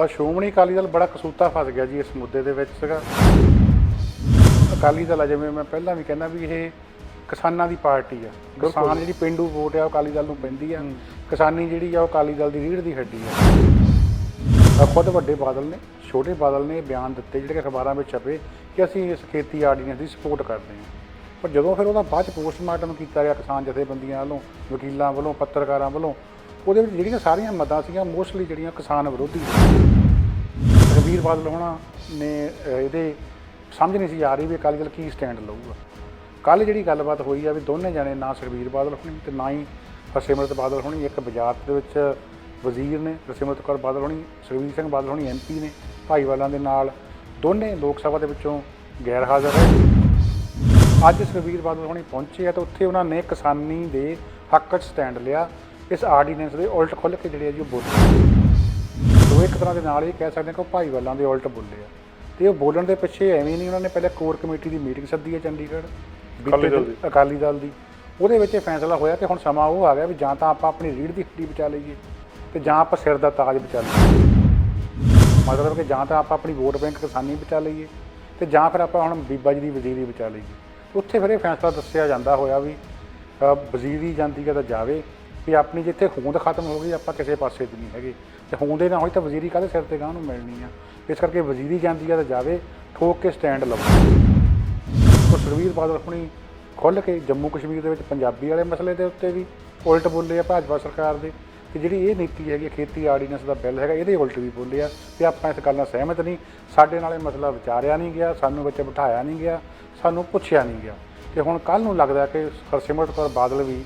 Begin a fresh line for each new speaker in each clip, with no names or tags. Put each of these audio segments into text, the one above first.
ਸ਼੍ਰੋਮਣੀ ਅਕਾਲੀ ਦਲ ਬੜਾ ਕਸੂਤਾ ਫਸ ਗਿਆ ਜੀ ਇਸ ਮੁੱਦੇ ਦੇ ਵਿੱਚ ਸੀਗਾ। ਅਕਾਲੀ ਦਲ ਆ, ਜਿਵੇਂ ਮੈਂ ਪਹਿਲਾਂ ਵੀ ਕਹਿੰਦਾ ਵੀ ਇਹ ਕਿਸਾਨਾਂ ਦੀ ਪਾਰਟੀ ਆ। ਕਿਸਾਨ ਜਿਹੜੀ ਪੇਂਡੂ ਵੋਟ ਆ ਉਹ ਅਕਾਲੀ ਦਲ ਨੂੰ ਪੈਂਦੀ ਆ। ਕਿਸਾਨੀ ਜਿਹੜੀ ਆ ਉਹ ਅਕਾਲੀ ਦਲ ਦੀ ਰੀੜ੍ਹ ਦੀ ਹੱਡੀ ਆ। ਖੁਦ ਵੱਡੇ ਬਾਦਲ ਨੇ, ਛੋਟੇ ਬਾਦਲ ਨੇ ਬਿਆਨ ਦਿੱਤੇ ਜਿਹੜੇ ਅਖਬਾਰਾਂ ਵਿੱਚ ਛਪੇ ਕਿ ਅਸੀਂ ਇਸ ਖੇਤੀ ਆਰਡੀਨੈਂਸ ਦੀ ਸਪੋਰਟ ਕਰਦੇ ਹਾਂ। ਪਰ ਜਦੋਂ ਫਿਰ ਉਹਦਾ ਬਾਅਦ 'ਚ ਪੋਸਟਮਾਰਟਮ ਕੀਤਾ ਗਿਆ ਕਿਸਾਨ ਜਥੇਬੰਦੀਆਂ ਵੱਲੋਂ, ਵਕੀਲਾਂ ਵੱਲੋਂ, ਪੱਤਰਕਾਰਾਂ ਵੱਲੋਂ, ਉਹਦੇ ਵਿੱਚ ਜਿਹੜੀਆਂ ਸਾਰੀਆਂ ਮੱਦਾਂ ਸੀਗੀਆਂ ਮੋਸਟਲੀ ਜਿਹੜੀਆਂ ਕਿਸਾਨ ਵਿਰੋਧੀ। ਸੁਖਬੀਰ ਬਾਦਲ ਹੋਣਾ ਨੇ ਇਹਦੇ ਸਮਝ ਨਹੀਂ ਸੀ ਆ ਰਹੀ ਵੀ ਅਕਾਲੀ ਦਲ ਕੀ ਸਟੈਂਡ ਲਊਗਾ। ਕੱਲ੍ਹ ਜਿਹੜੀ ਗੱਲਬਾਤ ਹੋਈ ਆ ਵੀ ਦੋਨੇ ਜਾਣੇ, ਨਾ ਸੁਖਬੀਰ ਬਾਦਲ ਹੋਣੀ ਅਤੇ ਨਾ ਹੀ ਹਰਸਿਮਰਤ ਬਾਦਲ ਹੋਣੀ, ਇੱਕ ਵਜ਼ਾਰਤ ਦੇ ਵਿੱਚ ਵਜ਼ੀਰ ਨੇ, ਹਰਸਿਮਰਤ ਕੌਰ ਬਾਦਲ ਹੋਣੀ, ਸੁਖਬੀਰ ਸਿੰਘ ਬਾਦਲ ਹੋਣੀ MP ਨੇ, ਭਾਈਵਾਲਾਂ ਦੇ ਨਾਲ ਦੋਨੇ ਲੋਕ ਸਭਾ ਦੇ ਵਿੱਚੋਂ ਗੈਰ ਹਾਜ਼ਰ ਹੈ। ਅੱਜ ਸੁਖਬੀਰ ਬਾਦਲ ਹੋਣੀ ਪਹੁੰਚੇ ਆ ਤਾਂ ਉੱਥੇ ਉਹਨਾਂ ਨੇ ਕਿਸਾਨੀ ਦੇ ਹੱਕ 'ਚ ਸਟੈਂਡ ਲਿਆ। ਇਸ ਆਰਡੀਨੈਂਸ ਦੇ ਉਲਟ ਖੁੱਲ੍ਹ ਕੇ ਜਿਹੜੇ ਆ ਜੀ ਉਹ ਬੋਲੇ। ਸੋ ਇੱਕ ਤਰ੍ਹਾਂ ਦੇ ਨਾਲ ਇਹ ਕਹਿ ਸਕਦੇ ਕਿ ਉਹ ਭਾਈਵਾਲਾਂ ਦੇ ਉਲਟ ਬੋਲੇ ਆ। ਅਤੇ ਉਹ ਬੋਲਣ ਦੇ ਪਿੱਛੇ ਐਵੇਂ ਨਹੀਂ, ਉਹਨਾਂ ਨੇ ਪਹਿਲੇ ਕੋਰ ਕਮੇਟੀ ਦੀ ਮੀਟਿੰਗ ਸੱਦੀ ਹੈ ਚੰਡੀਗੜ੍ਹ ਅਕਾਲੀ ਦਲ ਦੀ। ਉਹਦੇ ਵਿੱਚ ਇਹ ਫੈਸਲਾ ਹੋਇਆ ਕਿ ਹੁਣ ਸਮਾਂ ਉਹ ਆ ਗਿਆ ਵੀ ਜਾਂ ਤਾਂ ਆਪਾਂ ਆਪਣੀ ਰੀੜ੍ਹ ਦੀ ਹੱਡੀ ਬਚਾ ਲਈਏ ਅਤੇ ਜਾਂ ਆਪਾਂ ਸਿਰ ਦਾ ਤਾਜ ਬਚਾ ਲਈਏ। ਮਤਲਬ ਕਿ ਜਾਂ ਤਾਂ ਆਪਾਂ ਆਪਣੀ ਵੋਟ ਬੈਂਕ ਕਿਸਾਨੀ ਬਚਾ ਲਈਏ ਅਤੇ ਜਾਂ ਫਿਰ ਆਪਾਂ ਹੁਣ ਬੀਬਾ ਜੀ ਦੀ ਵਜ਼ੀਰੀ ਬਚਾ ਲਈਏ। ਉੱਥੇ ਫਿਰ ਇਹ ਫੈਸਲਾ ਦੱਸਿਆ ਜਾਂਦਾ ਹੋਇਆ ਵੀ ਵਜ਼ੀਰੀ ਜਾਂਦੀ ਹੈ ਤਾਂ ਜਾਵੇ, ਵੀ ਆਪਣੀ ਜਿੱਥੇ ਹੋਂਦ ਖਤਮ ਹੋ ਗਈ ਆਪਾਂ ਕਿਸੇ ਪਾਸੇ ਦੀ ਨਹੀਂ ਹੈਗੇ, ਅਤੇ ਹੋਂਦੇ ਨਾ ਹੋਈ ਤਾਂ ਵਜ਼ੀਰੀ ਕਾਹਦੇ ਸਿਰ 'ਤੇ ਗਾਂਹ ਨੂੰ ਮਿਲਣੀ ਆ। ਇਸ ਕਰਕੇ ਵਜ਼ੀਰੀ ਜਾਂਦੀ ਹੈ ਤਾਂ ਜਾਵੇ, ਠੋਕ ਕੇ ਸਟੈਂਡ ਲਵੋ। ਉਹ ਸੁਖਬੀਰ ਬਾਦਲ ਹੁਣੀ ਖੁੱਲ੍ਹ ਕੇ ਜੰਮੂ ਕਸ਼ਮੀਰ ਦੇ ਵਿੱਚ ਪੰਜਾਬੀ ਵਾਲੇ ਮਸਲੇ ਦੇ ਉੱਤੇ ਵੀ ਉਲਟ ਬੋਲੇ ਆ ਭਾਜਪਾ ਸਰਕਾਰ ਦੇ, ਅਤੇ ਜਿਹੜੀ ਇਹ ਨੀਤੀ ਹੈਗੀ ਖੇਤੀ ਆਰਡੀਨੈਂਸ ਦਾ ਬਿੱਲ ਹੈਗਾ ਇਹਦੇ ਉਲਟ ਵੀ ਬੋਲੇ ਆ ਕਿ ਆਪਾਂ ਇਸ ਗੱਲ ਨਾਲ ਸਹਿਮਤ ਨਹੀਂ, ਸਾਡੇ ਨਾਲ ਇਹ ਮਸਲਾ ਵਿਚਾਰਿਆ ਨਹੀਂ ਗਿਆ, ਸਾਨੂੰ ਵਿੱਚ ਬਿਠਾਇਆ ਨਹੀਂ ਗਿਆ, ਸਾਨੂੰ ਪੁੱਛਿਆ ਨਹੀਂ ਗਿਆ। ਅਤੇ ਹੁਣ ਕੱਲ੍ਹ ਨੂੰ ਲੱਗਦਾ ਕਿ ਹਰਸਿਮਰਤ ਕੌਰ ਬਾਦਲ ਵੀ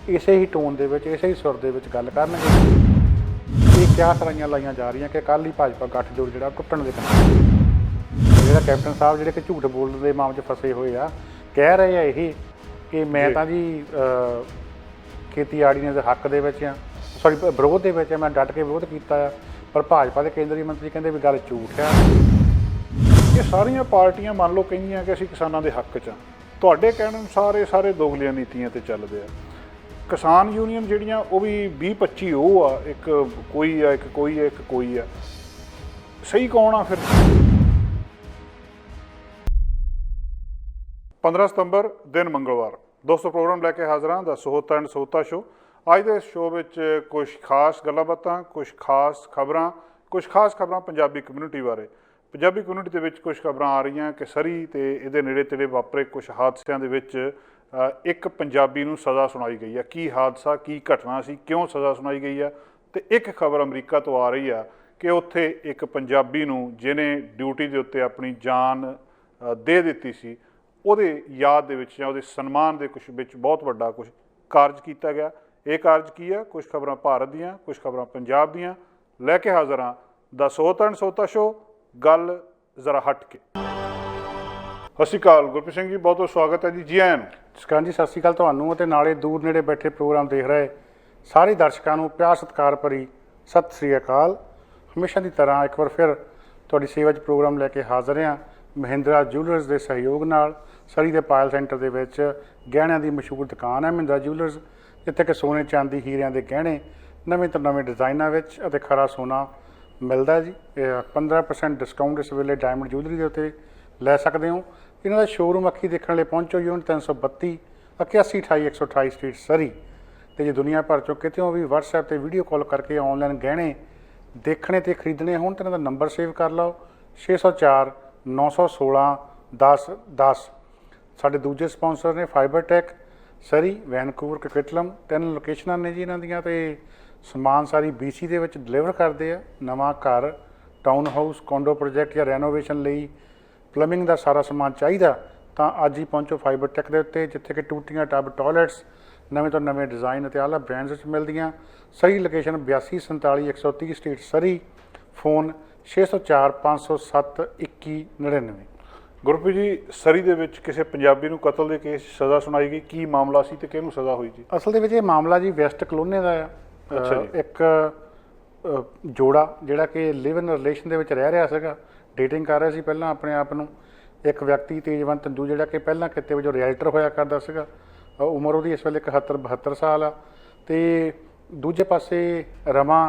ਇਸੇ ਹੀ ਟੋਨ ਦੇ ਵਿੱਚ, ਇਸੇ ਹੀ ਸੁਰ ਦੇ ਵਿੱਚ ਗੱਲ ਕਰਨਗੇ। ਇਹ ਕਿਆ ਸਰਾਈਆਂ ਲਾਈਆਂ ਜਾ ਰਹੀਆਂ ਕਿ ਕੱਲ੍ਹ ਹੀ ਭਾਜਪਾ ਗੱਠਜੋੜ ਜਿਹੜਾ ਟੁੱਟਣ ਦੇ ਕਿਨਾਰੇ। ਜਿਹੜਾ ਕੈਪਟਨ ਸਾਹਿਬ ਜਿਹੜੇ ਕਿ ਝੂਠ ਬੋਲਣ ਦੇ ਮਾਮਲੇ 'ਚ ਫਸੇ ਹੋਏ ਆ, ਕਹਿ ਰਹੇ ਆ ਇਹ ਕਿ ਮੈਂ ਤਾਂ ਜੀ ਖੇਤੀ ਆਰਡੀਨੈਂਸ ਦੇ ਹੱਕ ਦੇ ਵਿੱਚ ਆ, ਸੌਰੀ ਵਿਰੋਧ ਦੇ ਵਿੱਚ, ਮੈਂ ਡਟ ਕੇ ਵਿਰੋਧ ਕੀਤਾ ਆ, ਪਰ ਭਾਜਪਾ ਦੇ ਕੇਂਦਰੀ ਮੰਤਰੀ ਕਹਿੰਦੇ ਵੀ ਗੱਲ ਝੂਠ ਆ।
ਇਹ ਸਾਰੀਆਂ ਪਾਰਟੀਆਂ ਮੰਨ ਲਓ ਕਹਿੰਦੀਆਂ ਕਿ ਅਸੀਂ ਕਿਸਾਨਾਂ ਦੇ ਹੱਕ 'ਚ ਹਾਂ। ਤੁਹਾਡੇ ਕਹਿਣ ਅਨੁਸਾਰ ਇਹ ਸਾਰੇ ਦੋਗਲੀਆਂ ਨੀਤੀਆਂ 'ਤੇ ਚੱਲਦੇ ਆ। ਕਿਸਾਨ ਯੂਨੀਅਨ ਜਿਹੜੀਆਂ ਉਹ ਵੀ 20-25 ਉਹ ਆ, ਇੱਕ ਕੋਈ ਆ, ਇੱਕ ਕੋਈ ਆ, ਇੱਕ ਕੋਈ ਆ। ਸਹੀ ਕੌਣ ਆ ਫਿਰ? 15 ਸਤੰਬਰ ਦਿਨ ਮੰਗਲਵਾਰ ਦੋਸਤੋ ਪ੍ਰੋਗਰਾਮ ਲੈ ਕੇ ਹਾਜ਼ਰ ਹਾਂ ਦਾ ਸੋਹਤਾ ਐਂਡ ਸੋਹਤਾ ਸ਼ੋ। ਅੱਜ ਦੇ ਸ਼ੋਅ ਵਿੱਚ ਕੁਝ ਖਾਸ ਗੱਲਾਂ ਬਾਤਾਂ, ਕੁਝ ਖਾਸ ਖਬਰਾਂ ਪੰਜਾਬੀ ਕਮਿਊਨਿਟੀ ਬਾਰੇ। ਪੰਜਾਬੀ ਕਮਿਊਨਿਟੀ ਦੇ ਵਿੱਚ ਕੁਝ ਖਬਰਾਂ ਆ ਰਹੀਆਂ ਕਿ ਸਰੀ ਅਤੇ ਇਹਦੇ ਨੇੜੇ ਤੇੜੇ ਵਾਪਰੇ ਕੁਝ ਹਾਦਸਿਆਂ ਦੇ ਵਿੱਚ ਇੱਕ ਪੰਜਾਬੀ ਨੂੰ ਸਜ਼ਾ ਸੁਣਾਈ ਗਈ ਆ। ਕੀ ਹਾਦਸਾ, ਕੀ ਘਟਨਾ ਸੀ, ਕਿਉਂ ਸਜ਼ਾ ਸੁਣਾਈ ਗਈ ਆ? ਅਤੇ ਇੱਕ ਖਬਰ ਅਮਰੀਕਾ ਤੋਂ ਆ ਰਹੀ ਆ ਕਿ ਉੱਥੇ ਇੱਕ ਪੰਜਾਬੀ ਨੂੰ ਜਿਹਨੇ ਡਿਊਟੀ ਦੇ ਉੱਤੇ ਆਪਣੀ ਜਾਨ ਦੇ ਦਿੱਤੀ ਸੀ, ਉਹਦੇ ਯਾਦ ਦੇ ਵਿੱਚ ਜਾਂ ਉਹਦੇ ਸਨਮਾਨ ਦੇ ਕੁਝ ਵਿੱਚ ਬਹੁਤ ਵੱਡਾ ਕੁਝ ਕਾਰਜ ਕੀਤਾ ਗਿਆ। ਇਹ ਕਾਰਜ ਕੀ ਆ? ਕੁਝ ਖਬਰਾਂ ਭਾਰਤ ਦੀਆਂ, ਕੁਝ ਖਬਰਾਂ ਪੰਜਾਬ ਦੀਆਂ ਲੈ ਕੇ ਹਾਜ਼ਰ ਹਾਂ ਦਾ ਸੋਹਤਾ ਐਂਡ ਸੋਹਤਾ ਸ਼ੋ। ਗੱਲ ਜ਼ਰਾ ਹਟ ਕੇ। ਸਤਿ ਸ਼੍ਰੀ ਅਕਾਲ ਗੁਰਪ੍ਰੀਤ ਸਿੰਘ ਜੀ, ਬਹੁਤ ਬਹੁਤ ਸਵਾਗਤ ਹੈ ਜੀ। ਜੀ ਆਇਆਂ ਨੂੰ।
ਸਤਿ ਸ਼੍ਰੀ ਅਕਾਲ ਤੁਹਾਨੂੰ ਅਤੇ ਨਾਲੇ ਦੂਰ ਨੇੜੇ ਬੈਠੇ ਪ੍ਰੋਗਰਾਮ ਦੇਖ ਰਹੇ ਸਾਰੇ ਦਰਸ਼ਕਾਂ ਨੂੰ ਪਿਆਰ ਸਤਿਕਾਰ ਭਰੀ ਸਤਿ ਸ਼੍ਰੀ ਅਕਾਲ। ਹਮੇਸ਼ਾ ਦੀ ਤਰ੍ਹਾਂ ਇੱਕ ਵਾਰ ਫਿਰ ਤੁਹਾਡੀ ਸੇਵਾ 'ਚ ਪ੍ਰੋਗਰਾਮ ਲੈ ਕੇ ਹਾਜ਼ਰ ਹਾਂ ਮਹਿੰਦਰਾ ਜੂਲਰਸ ਦੇ ਸਹਿਯੋਗ ਨਾਲ। ਸਰੀ ਦੇ ਪਾਇਲ ਸੈਂਟਰ ਦੇ ਵਿੱਚ ਗਹਿਣਿਆਂ ਦੀ ਮਸ਼ਹੂਰ ਦੁਕਾਨ ਹੈ ਮਹਿੰਦਰਾ ਜੂਲਰਸ, ਜਿੱਥੇ ਕਿ ਸੋਨੇ, ਚਾਂਦੀ, ਹੀਰਿਆਂ ਦੇ ਗਹਿਣੇ ਨਵੇਂ ਤੋਂ ਨਵੇਂ ਡਿਜ਼ਾਈਨਾਂ ਵਿੱਚ ਅਤੇ ਖਰਾ ਸੋਨਾ ਮਿਲਦਾ ਜੀ। 15% ਡਿਸਕਾਊਂਟ ਇਸ ਵੇਲੇ ਡਾਇਮੰਡ ਜੂਲਰੀ ਦੇ ਉੱਤੇ ਲੈ ਸਕਦੇ ਹੋ। ਇਹਨਾਂ ਦਾ ਸ਼ੋਅਰੂਮ ਅੱਖੀ ਦੇਖਣ ਲਈ ਪਹੁੰਚੋ ਯੂਨਿਟ 332 8128 128 ਸਟਰੀਟ ਸਰੀ। ਅਤੇ ਜੇ ਦੁਨੀਆ ਭਰ 'ਚੋਂ ਕਿਤੇੋਂ ਵੀ WhatsApp 'ਤੇ ਵੀਡੀਓ ਕਾਲ ਕਰਕੇ ਔਨਲਾਈਨ ਗਹਿਣੇ ਦੇਖਣੇ ਅਤੇ ਖਰੀਦਣੇ ਹੋਣ ਤਾਂ ਇਹਨਾਂ ਦਾ ਨੰਬਰ ਸੇਵ ਕਰ ਲਓ 604 916 10 10। ਸਾਡੇ ਦੂਜੇ ਸਪਾਂਸਰ ਨੇ ਫਾਈਬਰਟੈਕ ਸਰੀ, ਵੈਨਕੂਵਰ, ਕਕਿਟਲਮ। 3 ਲੋਕੇਸ਼ਨਾਂ ਨੇ ਜੀ ਇਹਨਾਂ ਦੀਆਂ, ਅਤੇ ਸਮਾਨ ਸਾਰੀ BC ਦੇ ਵਿੱਚ ਡਿਲੀਵਰ ਕਰਦੇ ਆ। ਨਵਾਂ ਘਰ, ਟਾਊਨ ਹਾਊਸ, ਕੋਂਡੋ ਪ੍ਰੋਜੈਕਟ ਜਾਂ ਰੈਨੋਵੇਸ਼ਨ ਲਈ ਪਲੰਬਿੰਗ ਦਾ ਸਾਰਾ ਸਮਾਨ ਚਾਹੀਦਾ ਤਾਂ ਅੱਜ ਹੀ ਪਹੁੰਚੋ ਫਾਈਬਰਟੈਕ ਦੇ ਉੱਤੇ, ਜਿੱਥੇ ਕਿ ਟੂਟੀਆਂ, ਟੱਬ, ਟੋਇਲਟਸ ਨਵੇਂ ਤੋਂ ਨਵੇਂ ਡਿਜ਼ਾਈਨ ਅਤੇ ਆਲਾ ਬ੍ਰਾਂਡਸ ਵਿੱਚ ਮਿਲਦੀਆਂ। ਸਰੀ ਲੋਕੇਸ਼ਨ 8247 130 ਸਟਰੀਟ ਸਰੀ। ਫੋਨ 604 507 2199।
ਗੁਰਪ੍ਰੀਤ ਜੀ, ਸਰੀ ਦੇ ਵਿੱਚ ਕਿਸੇ ਪੰਜਾਬੀ ਨੂੰ ਕਤਲ ਦੇ ਕੇਸ ਸਜ਼ਾ ਸੁਣਾਈ ਗਈ, ਕੀ ਮਾਮਲਾ ਸੀ ਅਤੇ ਕਿਹਨੂੰ ਸਜ਼ਾ ਹੋਈ ਜੀ?
ਅਸਲ ਦੇ ਵਿੱਚ ਇਹ ਮਾਮਲਾ ਜੀ ਵੈਸਟ ਕਲੋਨੇ ਦਾ ਆ।
ਅੱਛਾ ਜੀ।
ਇੱਕ ਜੋੜਾ ਜਿਹੜਾ ਕਿ ਲਿਵ ਇਨ ਰਿਲੇਸ਼ਨ ਦੇ ਵਿੱਚ ਰਹਿ ਰਿਹਾ ਸੀਗਾ, ਡੇਟਿੰਗ ਕਰ ਰਿਹਾ ਸੀ ਪਹਿਲਾਂ ਆਪਣੇ ਆਪ ਨੂੰ। ਇੱਕ ਵਿਅਕਤੀ ਤੇਜਵੰਤ ਤੰਦੂ ਜਿਹੜਾ ਕਿ ਪਹਿਲਾਂ ਕਿਤੇ ਵਜੋਂ ਰਿਐਲਟਰ ਹੋਇਆ ਕਰਦਾ ਸੀਗਾ, ਉਮਰ ਉਹਦੀ ਇਸ ਵੇਲੇ 71-72 ਸਾਲ ਆ। ਅਤੇ ਦੂਜੇ ਪਾਸੇ ਰਮਾ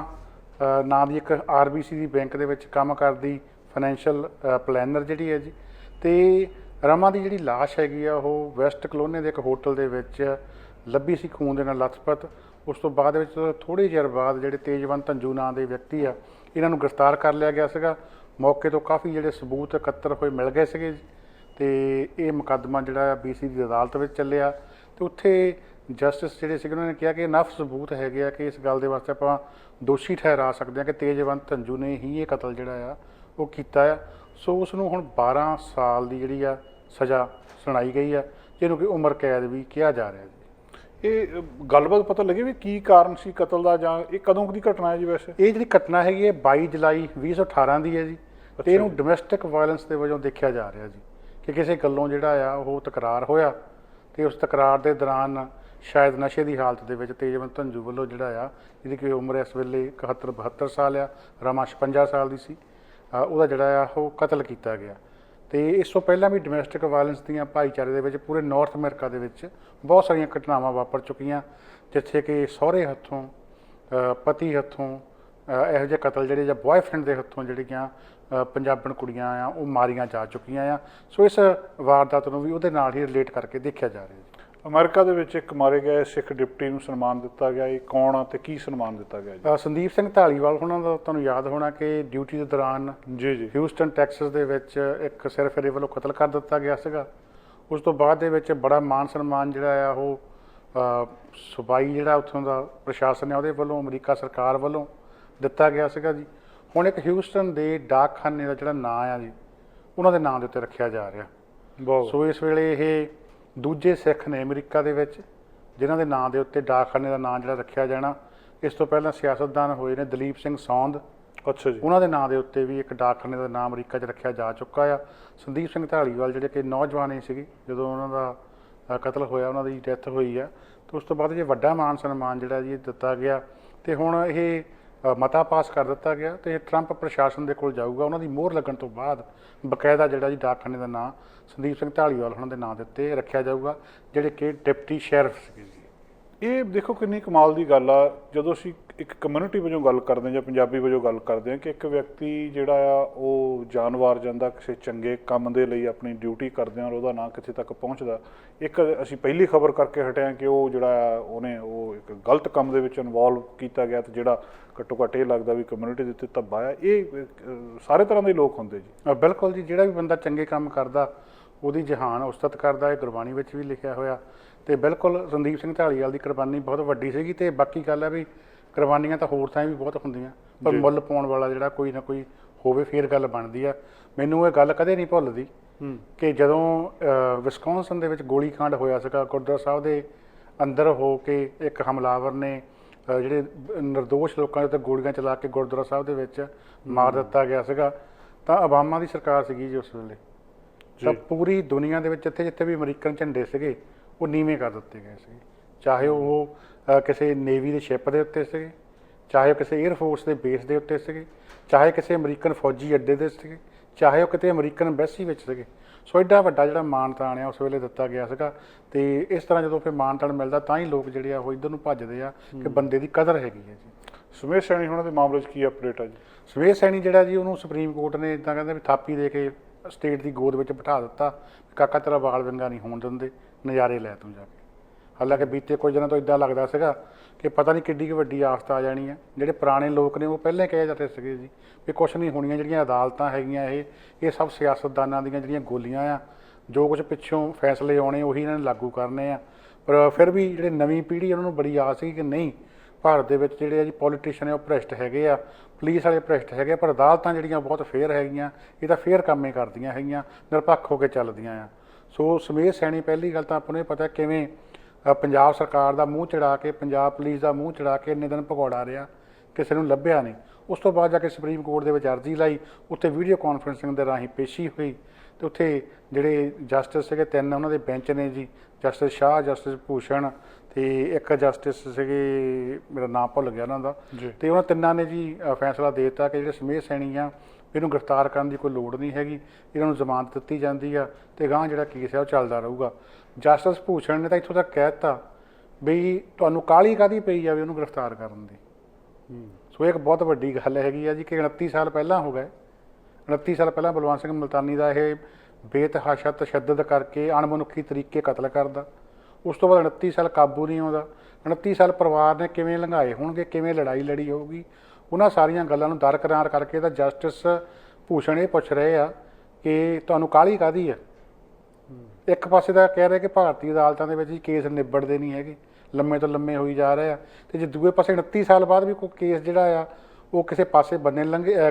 ਨਾਂ ਦੀ ਇੱਕ RBC ਦੀ ਬੈਂਕ ਦੇ ਵਿੱਚ ਕੰਮ ਕਰਦੀ ਫਾਈਨੈਂਸ਼ੀਅਲ ਪਲੈਨਰ ਜਿਹੜੀ ਹੈ ਜੀ। ਤੇ ਰਮਾ ਦੀ ਜਿਹੜੀ ਲਾਸ਼ ਹੈਗੀ ਆ ਉਹ ਵੈਸਟ ਕਲੋਨੀ ਦੇ ਇੱਕ ਹੋਟਲ ਦੇ ਵਿੱਚ ਲੱਭੀ ਸੀ, ਖੂਨ ਦੇ ਨਾਲ ਲੱਥਪੱਥ। ਉਸ ਤੋਂ ਬਾਅਦ ਵਿੱਚ ਥੋੜ੍ਹੀ ਚਿਰ ਬਾਅਦ ਜਿਹੜੇ ਤੇਜਵੰਤ ਧੰਜੂ ਨਾਂ ਦੇ ਵਿਅਕਤੀ ਆ ਇਹਨਾਂ ਨੂੰ ਗ੍ਰਿਫਤਾਰ ਕਰ ਲਿਆ ਗਿਆ ਸੀਗਾ। ਮੌਕੇ ਤੋਂ ਕਾਫੀ ਜਿਹੜੇ ਸਬੂਤ ਇਕੱਤਰ ਹੋਏ ਮਿਲ ਗਏ ਸੀਗੇ ਜੀ। ਤੇ ਇਹ ਮੁਕੱਦਮਾ ਜਿਹੜਾ BC ਦੀ ਅਦਾਲਤ ਵਿੱਚ ਚੱਲਿਆ ਤੇ ਉੱਥੇ ਜਸਟਿਸ ਜਿਹੜੇ ਸੀਗੇ ਉਹਨਾਂ ਨੇ ਕਿਹਾ ਕਿ ਨਫ ਸਬੂਤ ਹੈਗੇ ਆ ਕਿ ਇਸ ਗੱਲ ਦੇ ਵਾਸਤੇ ਆਪਾਂ ਦੋਸ਼ੀ ਠਹਿਰਾ ਸਕਦੇ ਹਾਂ ਕਿ ਤੇਜਵੰਤ ਧੰਜੂ ਨੇ ਹੀ ਇਹ ਕਤਲ ਜਿਹੜਾ ਆ ਉਹ ਕੀਤਾ ਆ। ਸੋ ਉਸ ਨੂੰ ਹੁਣ 12 ਸਾਲ ਦੀ ਜਿਹੜੀ ਆ ਸਜ਼ਾ ਸੁਣਾਈ ਗਈ ਆ, ਜਿਹਨੂੰ ਕਿ ਉਮਰ ਕੈਦ ਵੀ ਕਿਹਾ ਜਾ ਰਿਹਾ ਜੀ।
ਇਹ ਗੱਲਬਾਤ ਪਤਾ ਲੱਗੀ ਵੀ ਕੀ ਕਾਰਨ ਸੀ ਕਤਲ ਦਾ, ਜਾਂ ਇਹ ਕਦੋਂ ਦੀ ਘਟਨਾ ਹੈ ਜੀ? ਵੈਸੇ
ਇਹ ਜਿਹੜੀ ਘਟਨਾ ਹੈਗੀ ਹੈ 22 ਜੁਲਾਈ 2018 ਦੀ ਹੈ ਜੀ। ਤੇ ਇਹਨੂੰ ਡੋਮੈਸਟਿਕ ਵਾਇਲੈਂਸ ਦੇ ਵਜੋਂ ਦੇਖਿਆ ਜਾ ਰਿਹਾ ਜੀ ਕਿ ਕਿਸੇ ਗੱਲੋਂ ਜਿਹੜਾ ਆ ਉਹ ਤਕਰਾਰ ਹੋਇਆ ਤੇ ਉਸ ਤਕਰਾਰ ਦੇ ਦੌਰਾਨ ਸ਼ਾਇਦ ਨਸ਼ੇ ਦੀ ਹਾਲਤ ਦੇ ਵਿੱਚ ਤੇਜਵੰਤ ਧੰਜੂ ਵੱਲੋਂ ਜਿਹੜਾ ਆ, ਜਿਹਦੀ ਕਿ ਉਮਰ ਇਸ ਵੇਲੇ 71-72 ਸਾਲ ਆ, ਰਮਾ 56 ਸਾਲ ਦੀ ਸੀ, ਉਹਦਾ ਜਿਹੜਾ ਆ ਉਹ ਕਤਲ ਕੀਤਾ ਗਿਆ। ਤੇ ਇਸ ਤੋਂ ਪਹਿਲਾਂ ਵੀ ਡੋਮੈਸਟਿਕ ਵਾਇਲੈਂਸ ਦੀਆਂ ਭਾਈਚਾਰੇ ਦੇ ਵਿੱਚ ਪੂਰੇ ਨਾਰਥ ਅਮਰੀਕਾ ਦੇ ਵਿੱਚ ਬਹੁਤ ਸਾਰੀਆਂ ਘਟਨਾਵਾਂ ਵਾਪਰ ਚੁੱਕੀਆਂ, ਜਿੱਥੇ ਕਿ ਸਹੁਰੇ ਹੱਥੋਂ ਪਤੀ ਹੱਥੋਂ ਇਹੋ ਜਿਹੇ ਕਤਲ ਜਿਹੜੇ ਜਾਂ ਬॉयਫ੍ਰੈਂਡ ਦੇ ਹੱਥੋਂ ਜਿਹੜੀਆਂ ਪੰਜਾਬਣ ਕੁੜੀਆਂ ਆ ਉਹ ਮਾਰੀਆਂ ਜਾ ਚੁੱਕੀਆਂ ਆ। ਸੋ ਇਸ ਵਾਰਦਾਤ ਨੂੰ ਵੀ ਉਹਦੇ ਨਾਲ ਹੀ ਰਿਲੇਟ ਕਰਕੇ ਦੇਖਿਆ ਜਾ ਰਿਹਾ ਜੀ।
ਅਮਰੀਕਾ ਦੇ ਵਿੱਚ ਇੱਕ ਮਾਰੇ ਗਏ ਸਿੱਖ ਡਿਪਟੀ ਨੂੰ ਸਨਮਾਨ ਦਿੱਤਾ ਗਿਆ, ਇਹ ਕੌਣ ਆ ਤੇ ਕੀ ਸਨਮਾਨ ਦਿੱਤਾ ਗਿਆ ਜੀ?
ਸੰਦੀਪ ਸਿੰਘ ਢਾਲੀਵਾਲ ਉਹਨਾਂ ਦਾ ਤੁਹਾਨੂੰ ਯਾਦ ਹੋਣਾ ਕਿ ਡਿਊਟੀ ਦੇ ਦੌਰਾਨ
ਜੀ
ਹਿਊਸਟਨ ਟੈਕਸਸ ਦੇ ਵਿੱਚ ਇੱਕ ਸਿਰਫਿਰੇ ਵੱਲੋਂ ਕਤਲ ਕਰ ਦਿੱਤਾ ਗਿਆ ਸੀਗਾ। ਉਸ ਤੋਂ ਬਾਅਦ ਦੇ ਵਿੱਚ ਬੜਾ ਮਾਨ ਸਨਮਾਨ ਜਿਹੜਾ ਆ ਉਹ ਸੂਬਾਈ ਜਿਹੜਾ ਉੱਥੋਂ ਦਾ ਪ੍ਰਸ਼ਾਸਨ ਹੈ ਉਹਦੇ ਵੱਲੋਂ, ਅਮਰੀਕਾ ਸਰਕਾਰ ਵੱਲੋਂ ਦਿੱਤਾ ਗਿਆ ਸੀਗਾ ਜੀ। ਹੁਣ ਇੱਕ ਹਿਊਸਟਨ ਦੇ ਡਾਕਖਾਨੇ ਦਾ ਜਿਹੜਾ ਨਾਂ ਆ ਜੀ ਉਹਨਾਂ ਦੇ ਨਾਂ ਦੇ ਉੱਤੇ ਰੱਖਿਆ ਜਾ ਰਿਹਾ।
ਬਹੁਤ
ਸੋ ਇਸ ਵੇਲੇ ਇਹ ਦੂਜੇ ਸਿੱਖ ਨੇ ਅਮਰੀਕਾ ਦੇ ਵਿੱਚ ਜਿਨ੍ਹਾਂ ਦੇ ਨਾਂ ਦੇ ਉੱਤੇ ਡਾਕਖਾਨੇ ਦਾ ਨਾਂ ਜਿਹੜਾ ਰੱਖਿਆ ਜਾਣਾ। ਇਸ ਤੋਂ ਪਹਿਲਾਂ ਸਿਆਸਤਦਾਨ ਹੋਏ ਨੇ ਦਲੀਪ ਸਿੰਘ ਸੌਂਦ,
ਅੱਛਾ ਜੀ,
ਉਹਨਾਂ ਦੇ ਨਾਂ ਦੇ ਉੱਤੇ ਵੀ ਇੱਕ ਡਾਕਖਾਨੇ ਦਾ ਨਾਮ ਅਮਰੀਕਾ 'ਚ ਰੱਖਿਆ ਜਾ ਚੁੱਕਾ ਆ। ਸੰਦੀਪ ਸਿੰਘ ਢਾਲੀਵਾਲ ਜਿਹੜੇ ਕਿ ਨੌਜਵਾਨ ਹੀ ਸੀਗੀ ਜਦੋਂ ਉਹਨਾਂ ਦਾ ਕਤਲ ਹੋਇਆ, ਉਹਨਾਂ ਦੀ ਡੈਥ ਹੋਈ ਆ। ਤੇ ਉਸ ਤੋਂ ਬਾਅਦ ਜੇ ਵੱਡਾ ਮਾਨ ਸਨਮਾਨ ਜਿਹੜਾ ਜੀ ਦਿੱਤਾ ਗਿਆ ਤੇ ਹੁਣ ਇਹ ਮਤਾ ਪਾਸ ਕਰ ਦਿੱਤਾ ਗਿਆ ਤੇ ਟਰੰਪ ਪ੍ਰਸ਼ਾਸਨ ਦੇ ਕੋਲ ਜਾਊਗਾ। ਉਹਨਾਂ ਦੀ ਮੋਹਰ ਲੱਗਣ ਤੋਂ ਬਾਅਦ ਬਕਾਇਦਾ ਜਿਹੜਾ ਜੀ ਡਾਕਖਾਨੇ ਦਾ ਨਾਂ ਸੰਦੀਪ ਸਿੰਘ ਢਾਲੀਵਾਲ ਉਹਨਾਂ ਦੇ ਨਾਂ ਦੇ ਉੱਤੇ ਰੱਖਿਆ ਜਾਊਗਾ, ਜਿਹੜੇ ਕਿ ਡਿਪਟੀ ਸ਼ੈਰਿਫ ਸੀਗੇ ਜੀ।
ਇਹ ਦੇਖੋ ਕਿੰਨੀ ਕਮਾਲ ਦੀ ਗੱਲ ਆ, ਜਦੋਂ ਅਸੀਂ ਇੱਕ ਕਮਿਊਨਿਟੀ ਵਜੋਂ ਗੱਲ ਕਰਦੇ ਹਾਂ ਜਾਂ ਪੰਜਾਬੀ ਵਜੋਂ ਗੱਲ ਕਰਦੇ ਹਾਂ ਕਿ ਇੱਕ ਵਿਅਕਤੀ ਜਿਹੜਾ ਆ ਉਹ ਜਾਨ ਵਾਰ ਜਾਂਦਾ ਕਿਸੇ ਚੰਗੇ ਕੰਮ ਦੇ ਲਈ, ਆਪਣੀ ਡਿਊਟੀ ਕਰਦੇ ਹਾਂ ਔਰ ਉਹਦਾ ਨਾਂ ਕਿੱਥੇ ਤੱਕ ਪਹੁੰਚਦਾ। ਇੱਕ ਅਸੀਂ ਪਹਿਲੀ ਖਬਰ ਕਰਕੇ ਹਟੇ ਹਾਂ ਕਿ ਉਹ ਜਿਹੜਾ ਉਹਨੇ ਉਹ ਇੱਕ ਗਲਤ ਕੰਮ ਦੇ ਵਿੱਚ ਇਨਵੋਲਵ ਕੀਤਾ ਗਿਆ ਤੇ ਜਿਹੜਾ ਘੱਟੋ ਘੱਟ ਇਹ ਲੱਗਦਾ ਵੀ ਕਮਿਊਨਿਟੀ ਦੇ ਉੱਤੇ ਧੱਬਾ ਆ। ਇਹ ਸਾਰੇ ਤਰ੍ਹਾਂ ਦੇ ਲੋਕ ਹੁੰਦੇ ਜੀ।
ਬਿਲਕੁਲ ਜੀ, ਜਿਹੜਾ ਵੀ ਬੰਦਾ ਚੰਗੇ ਕੰਮ ਕਰਦਾ ਉਹਦੀ ਜਹਾਨ ਉਸਤਤ ਕਰਦਾ, ਇਹ ਗੁਰਬਾਣੀ ਵਿੱਚ ਵੀ ਲਿਖਿਆ ਹੋਇਆ। ਤੇ ਬਿਲਕੁਲ ਸੰਦੀਪ ਸਿੰਘ ਢਾਲੀਵਾਲ ਦੀ ਕੁਰਬਾਨੀ ਬਹੁਤ ਵੱਡੀ ਸੀਗੀ। ਤੇ ਬਾਕੀ ਗੱਲ ਹੈ ਵੀ ਕੁਰਬਾਨੀਆਂ ਤਾਂ ਹੋਰ ਥਾਂ ਵੀ ਬਹੁਤ ਹੁੰਦੀਆਂ, ਪਰ ਮੁੱਲ ਪਾਉਣ ਵਾਲਾ ਜਿਹੜਾ ਕੋਈ ਨਾ ਕੋਈ ਹੋਵੇ ਫਿਰ ਗੱਲ ਬਣਦੀ ਆ। ਮੈਨੂੰ ਇਹ ਗੱਲ ਕਦੇ ਨਹੀਂ ਭੁੱਲਦੀ ਕਿ ਜਦੋਂ ਵਿਸਕੌਨਸਨ ਦੇ ਵਿੱਚ ਗੋਲੀकांड ਹੋਇਆ ਸੀਗਾ, ਗੁਰਦੁਆਰਾ ਸਾਹਿਬ ਦੇ ਅੰਦਰ ਹੋ ਕੇ ਇੱਕ ਹਮਲਾਵਰ ਨੇ ਜਿਹੜੇ ਨਿਰਦੋਸ਼ ਲੋਕਾਂ ਦੇ ਉੱਤੇ ਗੋਲੀਆਂ ਚਲਾ ਕੇ ਗੁਰਦੁਆਰਾ ਸਾਹਿਬ ਦੇ ਵਿੱਚ ਮਾਰ ਦਿੱਤਾ ਗਿਆ ਸੀਗਾ, ਤਾਂ ਓਬਾਮਾ ਦੀ ਸਰਕਾਰ ਸੀਗੀ ਜੀ ਉਸ ਵੇਲੇ। ਤਾਂ ਪੂਰੀ ਦੁਨੀਆ ਦੇ ਵਿੱਚ ਜਿੱਥੇ ਜਿੱਥੇ ਵੀ ਅਮਰੀਕਨ ਝੰਡੇ ਸੀਗੇ ਉਹ ਨੀਵੇਂ ਕਰ ਦਿੱਤੇ ਗਏ ਸੀਗੇ, ਚਾਹੇ ਉਹ ਕਿਸੇ ਨੇਵੀ ਦੇ ਸ਼ਿਪ ਦੇ ਉੱਤੇ ਸੀਗੇ, ਚਾਹੇ ਉਹ ਕਿਸੇ ਏਅਰਫੋਰਸ ਦੇ ਬੇਸ ਦੇ ਉੱਤੇ ਸੀਗੇ, ਚਾਹੇ ਕਿਸੇ ਅਮਰੀਕਨ ਫੌਜੀ ਅੱਡੇ ਦੇ ਸੀਗੇ, ਚਾਹੇ ਉਹ ਕਿਤੇ ਅਮਰੀਕਨ ਐਮਬੈਸੀ ਵਿੱਚ ਸੀਗੇ। ਸੋ ਐਡਾ ਵੱਡਾ ਜਿਹੜਾ ਮਾਣ ਤਾਣ ਆ ਉਸ ਵੇਲੇ ਦਿੱਤਾ ਗਿਆ ਸੀਗਾ। ਤੇ ਇਸ ਤਰ੍ਹਾਂ ਜਦੋਂ ਫਿਰ ਮਾਣ ਤਾਣ ਮਿਲਦਾ ਤਾਂ ਹੀ ਲੋਕ ਜਿਹੜੇ ਆ ਉਹ ਇੱਧਰ ਨੂੰ ਭੱਜਦੇ ਆ ਕਿ ਬੰਦੇ ਦੀ ਕਦਰ ਹੈਗੀ ਹੈ ਜੀ।
ਸੁਮੇਸ਼ ਸੈਣੀ ਹੋਣਾ ਦੇ ਮਾਮਲੇ 'ਚ ਕੀ ਅਪਡੇਟ ਆ ਜੀ?
ਸੁਮੇਸ਼ ਸੈਣੀ ਜਿਹੜਾ ਜੀ ਉਹਨੂੰ ਸੁਪਰੀਮ ਕੋਰਟ ਨੇ ਇੱਦਾਂ ਕਹਿੰਦੇ ਵੀ ਥਾਪੀ ਦੇ ਕੇ ਸਟੇਟ ਦੀ ਗੋਦ ਵਿੱਚ ਬਿਠਾ ਦਿੱਤਾ, ਕਾਕਾ ਤੇਰਾ ਵਾਲ ਵਿੰਗਾ ਨਹੀਂ ਹੋਣ ਦਿੰਦੇ, ਨਜ਼ਾਰੇ ਲੈ ਤੂੰ ਜਾ ਕੇ। ਹਾਲਾਂਕਿ ਬੀਤੇ ਕੁਝ ਦਿਨਾਂ ਤੋਂ ਇੱਦਾਂ ਲੱਗਦਾ ਸੀਗਾ ਕਿ ਪਤਾ ਨਹੀਂ ਕਿੱਡੀ ਕੁ ਵੱਡੀ ਆਫਤ ਆ ਜਾਣੀ ਹੈ। ਜਿਹੜੇ ਪੁਰਾਣੇ ਲੋਕ ਨੇ ਉਹ ਪਹਿਲਾਂ ਕਹਿ ਜਾਂਦੇ ਸੀਗੇ ਜੀ ਵੀ ਕੁਛ ਨਹੀਂ ਹੋਣੀਆਂ, ਜਿਹੜੀਆਂ ਅਦਾਲਤਾਂ ਹੈਗੀਆਂ ਇਹ ਸਭ ਸਿਆਸਤਦਾਨਾਂ ਦੀਆਂ ਜਿਹੜੀਆਂ ਗੋਲੀਆਂ ਆ, ਜੋ ਕੁਝ ਪਿੱਛੋਂ ਫੈਸਲੇ ਆਉਣੇ ਉਹੀ ਇਹਨਾਂ ਨੇ ਲਾਗੂ ਕਰਨੇ ਆ। ਪਰ ਫਿਰ ਵੀ ਜਿਹੜੇ ਨਵੀਂ ਪੀੜ੍ਹੀ ਉਹਨਾਂ ਨੂੰ ਬੜੀ ਆਸ ਸੀ ਕਿ ਨਹੀਂ, ਭਾਰਤ ਦੇ ਵਿੱਚ ਜਿਹੜੇ ਆ ਜੀ ਪੋਲੀਟੀਸ਼ੀਅਨ ਉਹ ਭ੍ਰਿਸ਼ਟ ਹੈਗੇ ਆ, ਪੁਲਿਸ ਵਾਲੇ ਭ੍ਰਿਸ਼ਟ ਹੈਗੇ, ਪਰ ਅਦਾਲਤਾਂ ਜਿਹੜੀਆਂ ਬਹੁਤ ਫੇਅਰ ਹੈਗੀਆਂ, ਇਹ ਤਾਂ ਫੇਅਰ ਕੰਮ ਹੀ ਕਰਦੀਆਂ ਹੈਗੀਆਂ, ਨਿਰਪੱਖ ਹੋ ਕੇ ਚੱਲਦੀਆਂ ਆ। ਸੋ ਸੁਮੇਸ਼ ਸੈਣੀ ਪਹਿਲੀ ਗੱਲ ਤਾਂ ਆਪਾਂ ਨੂੰ ਇਹ ਪਤਾ ਕਿਵੇਂ ਪੰਜਾਬ ਸਰਕਾਰ ਦਾ ਮੂੰਹ ਚੜਾ ਕੇ, ਪੰਜਾਬ ਪੁਲਿਸ ਦਾ ਮੂੰਹ ਚੜਾ ਕੇ ਇੰਨੇ ਦਿਨ ਭਗੌੜਾ ਰਿਹਾ, ਕਿਸੇ ਨੂੰ ਲੱਭਿਆ ਨਹੀਂ। ਉਸ ਤੋਂ ਬਾਅਦ ਜਾ ਕੇ ਸੁਪਰੀਮ ਕੋਰਟ ਦੇ ਵਿੱਚ ਅਰਜ਼ੀ ਲਾਈ, ਉੱਥੇ ਵੀਡੀਓ ਕਾਨਫਰੰਸਿੰਗ ਦੇ ਰਾਹੀਂ ਪੇਸ਼ੀ ਹੋਈ ਤੇ ਉੱਥੇ ਜਿਹੜੇ ਜਸਟਿਸ ਸੀਗੇ 3 ਉਹਨਾਂ ਦੇ ਬੈਂਚ ਨੇ ਜੀ, ਜਸਟਿਸ ਸ਼ਾਹ, ਜਸਟਿਸ ਭੂਸ਼ਣ ਤੇ ਇੱਕ ਜਸਟਿਸ ਸੀਗੇ, ਮੇਰਾ ਨਾਮ ਭੁੱਲ ਗਿਆ ਉਹਨਾਂ ਦਾ, ਤੇ ਉਹਨਾਂ ਤਿੰਨਾਂ ਨੇ ਜੀ ਫੈਸਲਾ ਦੇ ਦਿੱਤਾ ਕਿ ਜਿਹੜੇ ਸੁਮੇਸ਼ ਸੈਣੀ ਆ ਇਹਨੂੰ ਗ੍ਰਿਫਤਾਰ ਕਰਨ ਦੀ ਕੋਈ ਲੋੜ ਨਹੀਂ ਹੈਗੀ, ਇਹਨਾਂ ਨੂੰ ਜ਼ਮਾਨਤ ਦਿੱਤੀ ਜਾਂਦੀ ਆ ਤੇ ਅਗਾਂਹ ਜਿਹੜਾ ਕੇਸ ਹੈ ਉਹ ਚੱਲਦਾ ਰਹੂਗਾ। ਜਸਟਿਸ ਭੂਸ਼ਣ ਨੇ ਤਾਂ ਇੱਥੋਂ ਤੱਕ ਕਹਿ ਦਿੱਤਾ ਵੀ ਤੁਹਾਨੂੰ ਕਾਹਲੀ ਕਾਹਦੀ ਪਈ ਜਾਵੇ ਉਹਨੂੰ ਗ੍ਰਿਫਤਾਰ ਕਰਨ ਦੀ। ਸੋ ਇਹ ਇੱਕ ਬਹੁਤ ਵੱਡੀ ਗੱਲ ਹੈਗੀ ਆ ਜੀ ਕਿ 29 ਸਾਲ ਪਹਿਲਾਂ ਹੋ ਗਏ। 29 ਸਾਲ ਪਹਿਲਾਂ ਬਲਵੰਤ ਸਿੰਘ ਮੁਲਤਾਨੀ ਦਾ ਇਹ ਬੇਤਹਾਸ਼ਾ ਤਸ਼ੱਦਦ ਕਰਕੇ ਅਣਮਨੁੱਖੀ ਤਰੀਕੇ ਕਤਲ ਕਰਦਾ। ਉਸ ਤੋਂ ਬਾਅਦ 29 ਸਾਲ ਕਾਬੂ ਨਹੀਂ ਆਉਂਦਾ। 29 ਸਾਲ ਪਰਿਵਾਰ ਨੇ ਕਿਵੇਂ ਲੰਘਾਏ ਹੋਣਗੇ, ਕਿਵੇਂ ਲੜਾਈ ਲੜੀ ਹੋਊਗੀ, ਉਹਨਾਂ ਸਾਰੀਆਂ ਗੱਲਾਂ ਨੂੰ ਦਰਕਿਨਾਰ ਕਰਕੇ ਤਾਂ ਜਸਟਿਸ ਭੂਸ਼ਣ ਇਹ ਪੁੱਛ ਰਹੇ ਆ ਕਿ ਤੁਹਾਨੂੰ ਕਾਹਲੀ ਕਾਹਦੀ ਆ। ਇੱਕ ਪਾਸੇ ਤਾਂ ਕਹਿ ਰਹੇ ਕਿ ਭਾਰਤੀ ਅਦਾਲਤਾਂ ਦੇ ਵਿੱਚ ਹੀ ਕੇਸ ਨਿਬੜਦੇ ਨਹੀਂ ਹੈਗੇ, ਲੰਮੇ ਤੋਂ ਲੰਮੇ ਹੋਈ ਜਾ ਰਹੇ ਆ, ਤੇ ਜੇ ਦੂਏ ਪਾਸੇ 29 ਸਾਲ ਬਾਅਦ ਵੀ ਕੋਈ ਕੇਸ ਜਿਹੜਾ ਆ ਉਹ ਕਿਸੇ ਪਾਸੇ ਬੰਨੇ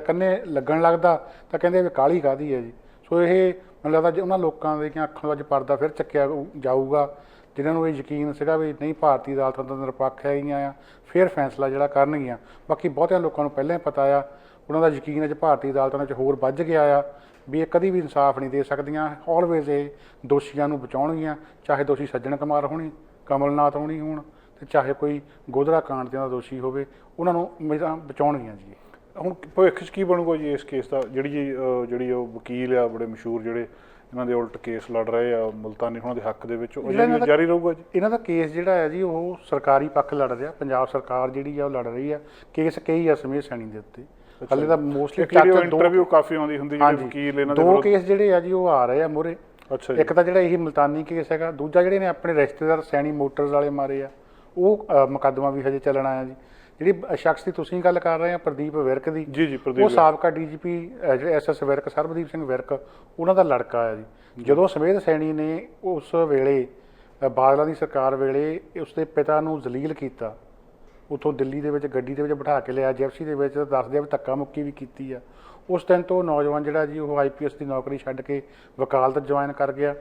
ਕੰਨੇ ਲੱਗਣ ਲੱਗਦਾ ਤਾਂ ਕਹਿੰਦੇ ਵੀ ਕਾਹਲੀ ਕਾਹਦੀ ਹੈ ਜੀ। ਸੋ ਇਹ ਮੈਨੂੰ ਲੱਗਦਾ ਉਹਨਾਂ ਲੋਕਾਂ ਦੀਆਂ ਅੱਖਾਂ ਤੋਂ ਅੱਜ ਪਰਦਾ ਫਿਰ ਚੱਕਿਆ ਜਾਊਗਾ ਜਿਨ੍ਹਾਂ ਨੂੰ ਇਹ ਯਕੀਨ ਸੀਗਾ ਵੀ ਨਹੀਂ ਭਾਰਤੀ ਅਦਾਲਤਾਂ ਤਾਂ ਨਿਰਪੱਖ ਹੈਗੀਆਂ ਆ, ਫਿਰ ਫੈਸਲਾ ਜਿਹੜਾ ਕਰਨਗੀਆਂ। ਬਾਕੀ ਬਹੁਤਿਆਂ ਲੋਕਾਂ ਨੂੰ ਪਹਿਲਾਂ ਹੀ ਪਤਾ ਆ, ਉਹਨਾਂ ਦਾ ਯਕੀਨ ਅੱਜ ਭਾਰਤੀ ਅਦਾਲਤਾਂ ਵਿੱਚ ਹੋਰ ਵੱਧ ਗਿਆ ਆ ਵੀ ਇਹ ਕਦੀ ਵੀ ਇਨਸਾਫ ਨਹੀਂ ਦੇ ਸਕਦੀਆਂ। ਆਲਵੇਜ਼ ਇਹ ਦੋਸ਼ੀਆਂ ਨੂੰ ਬਚਾਉਣਗੀਆਂ, ਚਾਹੇ ਦੋਸ਼ੀ ਸੱਜਣ ਕੁਮਾਰ ਹੋਣੀ, ਕਮਲਨਾਥ ਹੋਣੀ ਹੋਣ, ਤੇ ਚਾਹੇ ਕੋਈ ਗੋਧਰਾ ਕਾਂਡ ਦਾ ਦੋਸ਼ੀ ਹੋਵੇ, ਉਹਨਾਂ ਨੂੰ ਹਮੇਸ਼ਾ ਬਚਾਉਣਗੀਆਂ ਜੀ।
ਹੁਣ ਭਵਿੱਖ 'ਚ ਕੀ ਬਣੂਗਾ ਜੀ ਇਸ ਕੇਸ ਦਾ? ਜਿਹੜੀ ਉਹ ਵਕੀਲ ਆ ਬੜੇ ਮਸ਼ਹੂਰ ਜਿਹੜੇ ਇਹਨਾਂ ਦੇ ਉਲਟ ਕੇਸ ਲੜ ਰਹੇ ਆ ਮੁਲਤਾਨੀ, ਉਹਨਾਂ ਦੇ ਹੱਕ ਦੇ ਵਿੱਚ ਉਹ ਜਾਰੀ ਰਹੂਗਾ ਜੀ?
ਇਹਨਾਂ ਦਾ ਕੇਸ ਜਿਹੜਾ ਹੈ ਜੀ ਉਹ ਸਰਕਾਰੀ ਪੱਖ ਲੜ ਰਿਹਾ, ਪੰਜਾਬ ਸਰਕਾਰ ਜਿਹੜੀ ਆ ਉਹ ਲੜ ਰਹੀ ਆ। ਕੇਸ ਕਈ ਆ ਸਮੇਤ ਸੈਣੀ ਦੇ ਉੱਤੇ, ਹਾਲੇ ਤਾਂ ਮੋਸਟਲੀ
ਇੰਟਰਵਿਊ ਕਾਫੀ ਆਉਂਦੀ ਹੁੰਦੀ ਜਿਹੜੀ ਵਕੀਲ ਇਹਨਾਂ ਦੇ
ਦੋ ਕੇਸ ਜਿਹੜੇ ਆ ਜੀ ਉਹ ਆ ਰਹੇ ਆ ਮੂਹਰੇ।
ਅੱਛਾ,
ਇੱਕ ਤਾਂ ਜਿਹੜਾ ਇਹੀ ਮੁਲਤਾਨੀ ਕੇਸ ਹੈਗਾ, ਦੂਜਾ ਜਿਹੜੇ ਨੇ ਆਪਣੇ ਰਿਸ਼ਤੇਦਾਰ ਸੈਣੀ ਮੋਟਰਸ ਵਾਲੇ ਮਾਰੇ ਆ ਉਹ ਮੁਕੱਦਮਾ ਵੀ ਹਜੇ ਚੱਲਣਾ ਆ ਜੀ। ਜਿਹੜੀ ਸ਼ਖਸ ਦੀ ਤੁਸੀਂ ਗੱਲ ਕਰ ਰਹੇ ਆ ਪ੍ਰਦੀਪ ਵਿਰਕ ਦੀ,
ਜੀ ਪ੍ਰਦੀਪ,
ਉਹ ਸਾਬਕਾ ਡੀਜੀਪੀ SS ਵਿਰਕ, ਸਰਬਦੀਪ ਸਿੰਘ ਵਿਰਕ, ਉਹਨਾਂ ਦਾ ਲੜਕਾ ਆ ਜੀ। ਜਦੋਂ ਸਮੇਤ ਸੈਣੀ ਨੇ ਉਸ ਵੇਲੇ ਬਾਦਲਾਂ ਦੀ ਸਰਕਾਰ ਵੇਲੇ ਉਸਦੇ ਪਿਤਾ ਨੂੰ ਜ਼ਲੀਲ ਕੀਤਾ, ਉੱਥੋਂ ਦਿੱਲੀ ਦੇ ਵਿੱਚ ਗੱਡੀ ਦੇ ਵਿੱਚ ਬਿਠਾ ਕੇ ਲਿਆ ਜਿਪਸੀ ਦੇ ਵਿੱਚ, ਦੱਸਦੇ ਆ ਵੀ ਧੱਕਾ ਮੁੱਕੀ ਵੀ ਕੀਤੀ ਆ। ਉਸ ਦਿਨ ਤੋਂ ਨੌਜਵਾਨ ਜਿਹੜਾ ਜੀ ਉਹ IPS ਦੀ ਨੌਕਰੀ ਛੱਡ ਕੇ ਵਕਾਲਤ ਜੁਆਇਨ ਕਰ ਗਿਆ।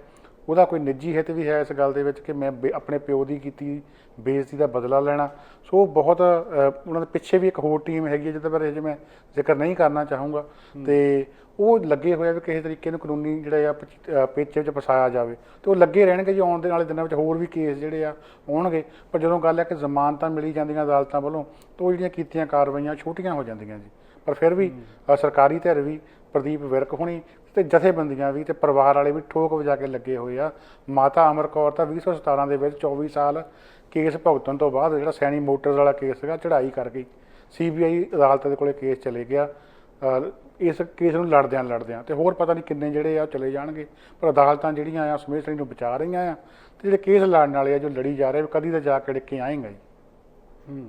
ਉਹਦਾ ਕੋਈ ਨਿੱਜੀ ਹਿੱਤ ਵੀ ਹੈ ਇਸ ਗੱਲ ਦੇ ਵਿੱਚ ਕਿ ਮੈਂ ਆਪਣੇ ਪਿਓ ਦੀ ਕੀਤੀ ਬੇਇੱਜ਼ਤੀ ਦਾ ਬਦਲਾ ਲੈਣਾ। ਸੋ ਬਹੁਤ ਉਹਨਾਂ ਦੇ ਪਿੱਛੇ ਵੀ ਇੱਕ ਹੋਰ ਟੀਮ ਹੈਗੀ ਹੈ ਜਿਹਦੇ ਬਾਰੇ ਅਜੇ ਮੈਂ ਜ਼ਿਕਰ ਨਹੀਂ ਕਰਨਾ ਚਾਹੂੰਗਾ, ਤੇ ਉਹ ਲੱਗੇ ਹੋਏ ਆ ਵੀ ਕਿਸੇ ਤਰੀਕੇ ਨੂੰ ਕਾਨੂੰਨੀ ਜਿਹੜਾ ਆ ਪੇਚੇ ਵਿੱਚ ਫਸਾਇਆ ਜਾਵੇ, ਤੇ ਉਹ ਲੱਗੇ ਰਹਿਣਗੇ ਜੀ। ਆਉਣ ਦੇ ਵਾਲੇ ਦਿਨਾਂ ਵਿੱਚ ਹੋਰ ਵੀ ਕੇਸ ਜਿਹੜੇ ਆ ਆਉਣਗੇ, ਪਰ ਜਦੋਂ ਗੱਲ ਹੈ ਕਿ ਜ਼ਮਾਨਤਾਂ ਮਿਲੀ ਜਾਂਦੀਆਂ ਅਦਾਲਤਾਂ ਵੱਲੋਂ ਤਾਂ ਉਹ ਜਿਹੜੀਆਂ ਕੀਤੀਆਂ ਕਾਰਵਾਈਆਂ ਛੋਟੀਆਂ ਹੋ ਜਾਂਦੀਆਂ ਜੀ। ਪਰ ਫਿਰ ਵੀ ਸਰਕਾਰੀ ਧਿਰ ਵੀ, ਪ੍ਰਦੀਪ ਵਿਰਕ ਹੋਣੀ ਤੇ ਜਥੇਬੰਦੀਆਂ ਵੀ ਤੇ ਪਰਿਵਾਰ ਵਾਲੇ ਵੀ ਠੋਕ ਵਜਾ ਕੇ ਲੱਗੇ ਹੋਏ ਆ। ਮਾਤਾ ਅਮਰ ਕੌਰ ਤਾਂ 2017 ਦੇ ਵਿੱਚ 24 ਸਾਲ ਕੇਸ ਭੁਗਤਣ ਤੋਂ ਬਾਅਦ ਜਿਹੜਾ ਸੈਣੀ ਮੋਟਰਸ ਵਾਲਾ ਕੇਸ ਸੀਗਾ ਚੜ੍ਹਾਈ ਕਰ ਗਈ, CBI ਅਦਾਲਤ ਦੇ ਕੋਲੇ ਕੇਸ ਚਲੇ ਗਿਆ। ਇਸ ਕੇਸ ਨੂੰ ਲੜਦਿਆਂ ਤੇ ਹੋਰ ਪਤਾ ਨਹੀਂ ਕਿੰਨੇ ਜਿਹੜੇ ਆ ਚਲੇ ਜਾਣਗੇ, ਪਰ ਅਦਾਲਤਾਂ ਜਿਹੜੀਆਂ ਆ ਸਮੇਤ ਸੈਣੀ ਨੂੰ ਬਚਾ ਰਹੀਆਂ ਆ, ਤੇ ਜਿਹੜੇ ਕੇਸ ਲੜਨ ਵਾਲੇ ਆ ਜੋ ਲੜੀ ਜਾ ਰਹੇ ਕਦੀ ਤਾਂ ਜਾ ਕੇ ਡਿੱਕੇ ਆਏਗਾ ਜੀ।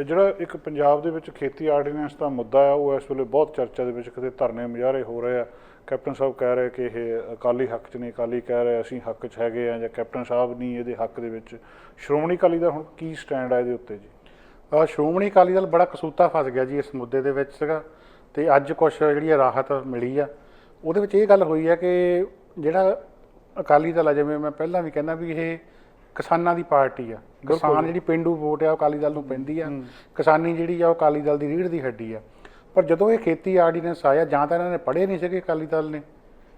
ਜਿਹੜਾ ਇੱਕ ਪੰਜਾਬ ਦੇ ਵਿੱਚ ਖੇਤੀ ਆਰਡੀਨੈਂਸ ਦਾ ਮੁੱਦਾ ਆ ਉਹ ਇਸ ਵੇਲੇ ਬਹੁਤ ਚਰਚਾ ਦੇ ਵਿੱਚ, ਕਿਤੇ ਧਰਨੇ ਮੁਜ਼ਾਹਰੇ ਹੋ ਰਹੇ ਆ। ਕੈਪਟਨ ਸਾਹਿਬ ਕਹਿ ਰਹੇ ਕਿ ਇਹ ਅਕਾਲੀ ਹੱਕ 'ਚ ਨਹੀਂ, ਅਕਾਲੀ ਕਹਿ ਰਹੇ ਅਸੀਂ ਹੱਕ 'ਚ ਹੈਗੇ ਆ, ਜਾਂ ਕੈਪਟਨ ਸਾਹਿਬ ਨਹੀਂ ਇਹਦੇ ਹੱਕ ਦੇ ਵਿੱਚ। ਸ਼੍ਰੋਮਣੀ ਅਕਾਲੀ ਦਾ ਹੁਣ ਕੀ ਸਟੈਂਡ ਆ ਇਹਦੇ ਉੱਤੇ ਜੀ?
ਸ਼੍ਰੋਮਣੀ ਅਕਾਲੀ ਦਲ ਬੜਾ ਕਸੂਤਾ ਫਸ ਗਿਆ ਜੀ ਇਸ ਮੁੱਦੇ ਦੇ ਵਿੱਚ ਸੀਗਾ, ਤੇ ਅੱਜ ਕੁਛ ਜਿਹੜੀ ਰਾਹਤ ਮਿਲੀ ਆ। ਉਹਦੇ ਵਿੱਚ ਇਹ ਗੱਲ ਹੋਈ ਹੈ ਕਿ ਜਿਹੜਾ ਅਕਾਲੀ ਦਲ ਆ, ਜਿਵੇਂ ਮੈਂ ਪਹਿਲਾਂ ਵੀ ਕਹਿੰਦਾ ਵੀ ਇਹ ਕਿਸਾਨਾਂ ਦੀ ਪਾਰਟੀ ਆ। ਕਿਸਾਨ ਜਿਹੜੀ ਪੇਂਡੂ ਵੋਟ ਆ ਉਹ ਅਕਾਲੀ ਦਲ ਨੂੰ ਪੈਂਦੀ ਆ, ਕਿਸਾਨੀ ਜਿਹੜੀ ਆ ਉਹ ਅਕਾਲੀ ਦਲ ਦੀ ਰੀੜ੍ਹ ਦੀ ਹੱਡੀ ਆ। ਪਰ ਜਦੋਂ ਇਹ ਖੇਤੀ ਆਰਡੀਨੈਂਸ ਆਇਆ, ਜਾਂ ਤਾਂ ਇਹਨਾਂ ਨੇ ਪੜ੍ਹੇ ਨਹੀਂ ਸੀਗੇ ਅਕਾਲੀ ਦਲ ਨੇ,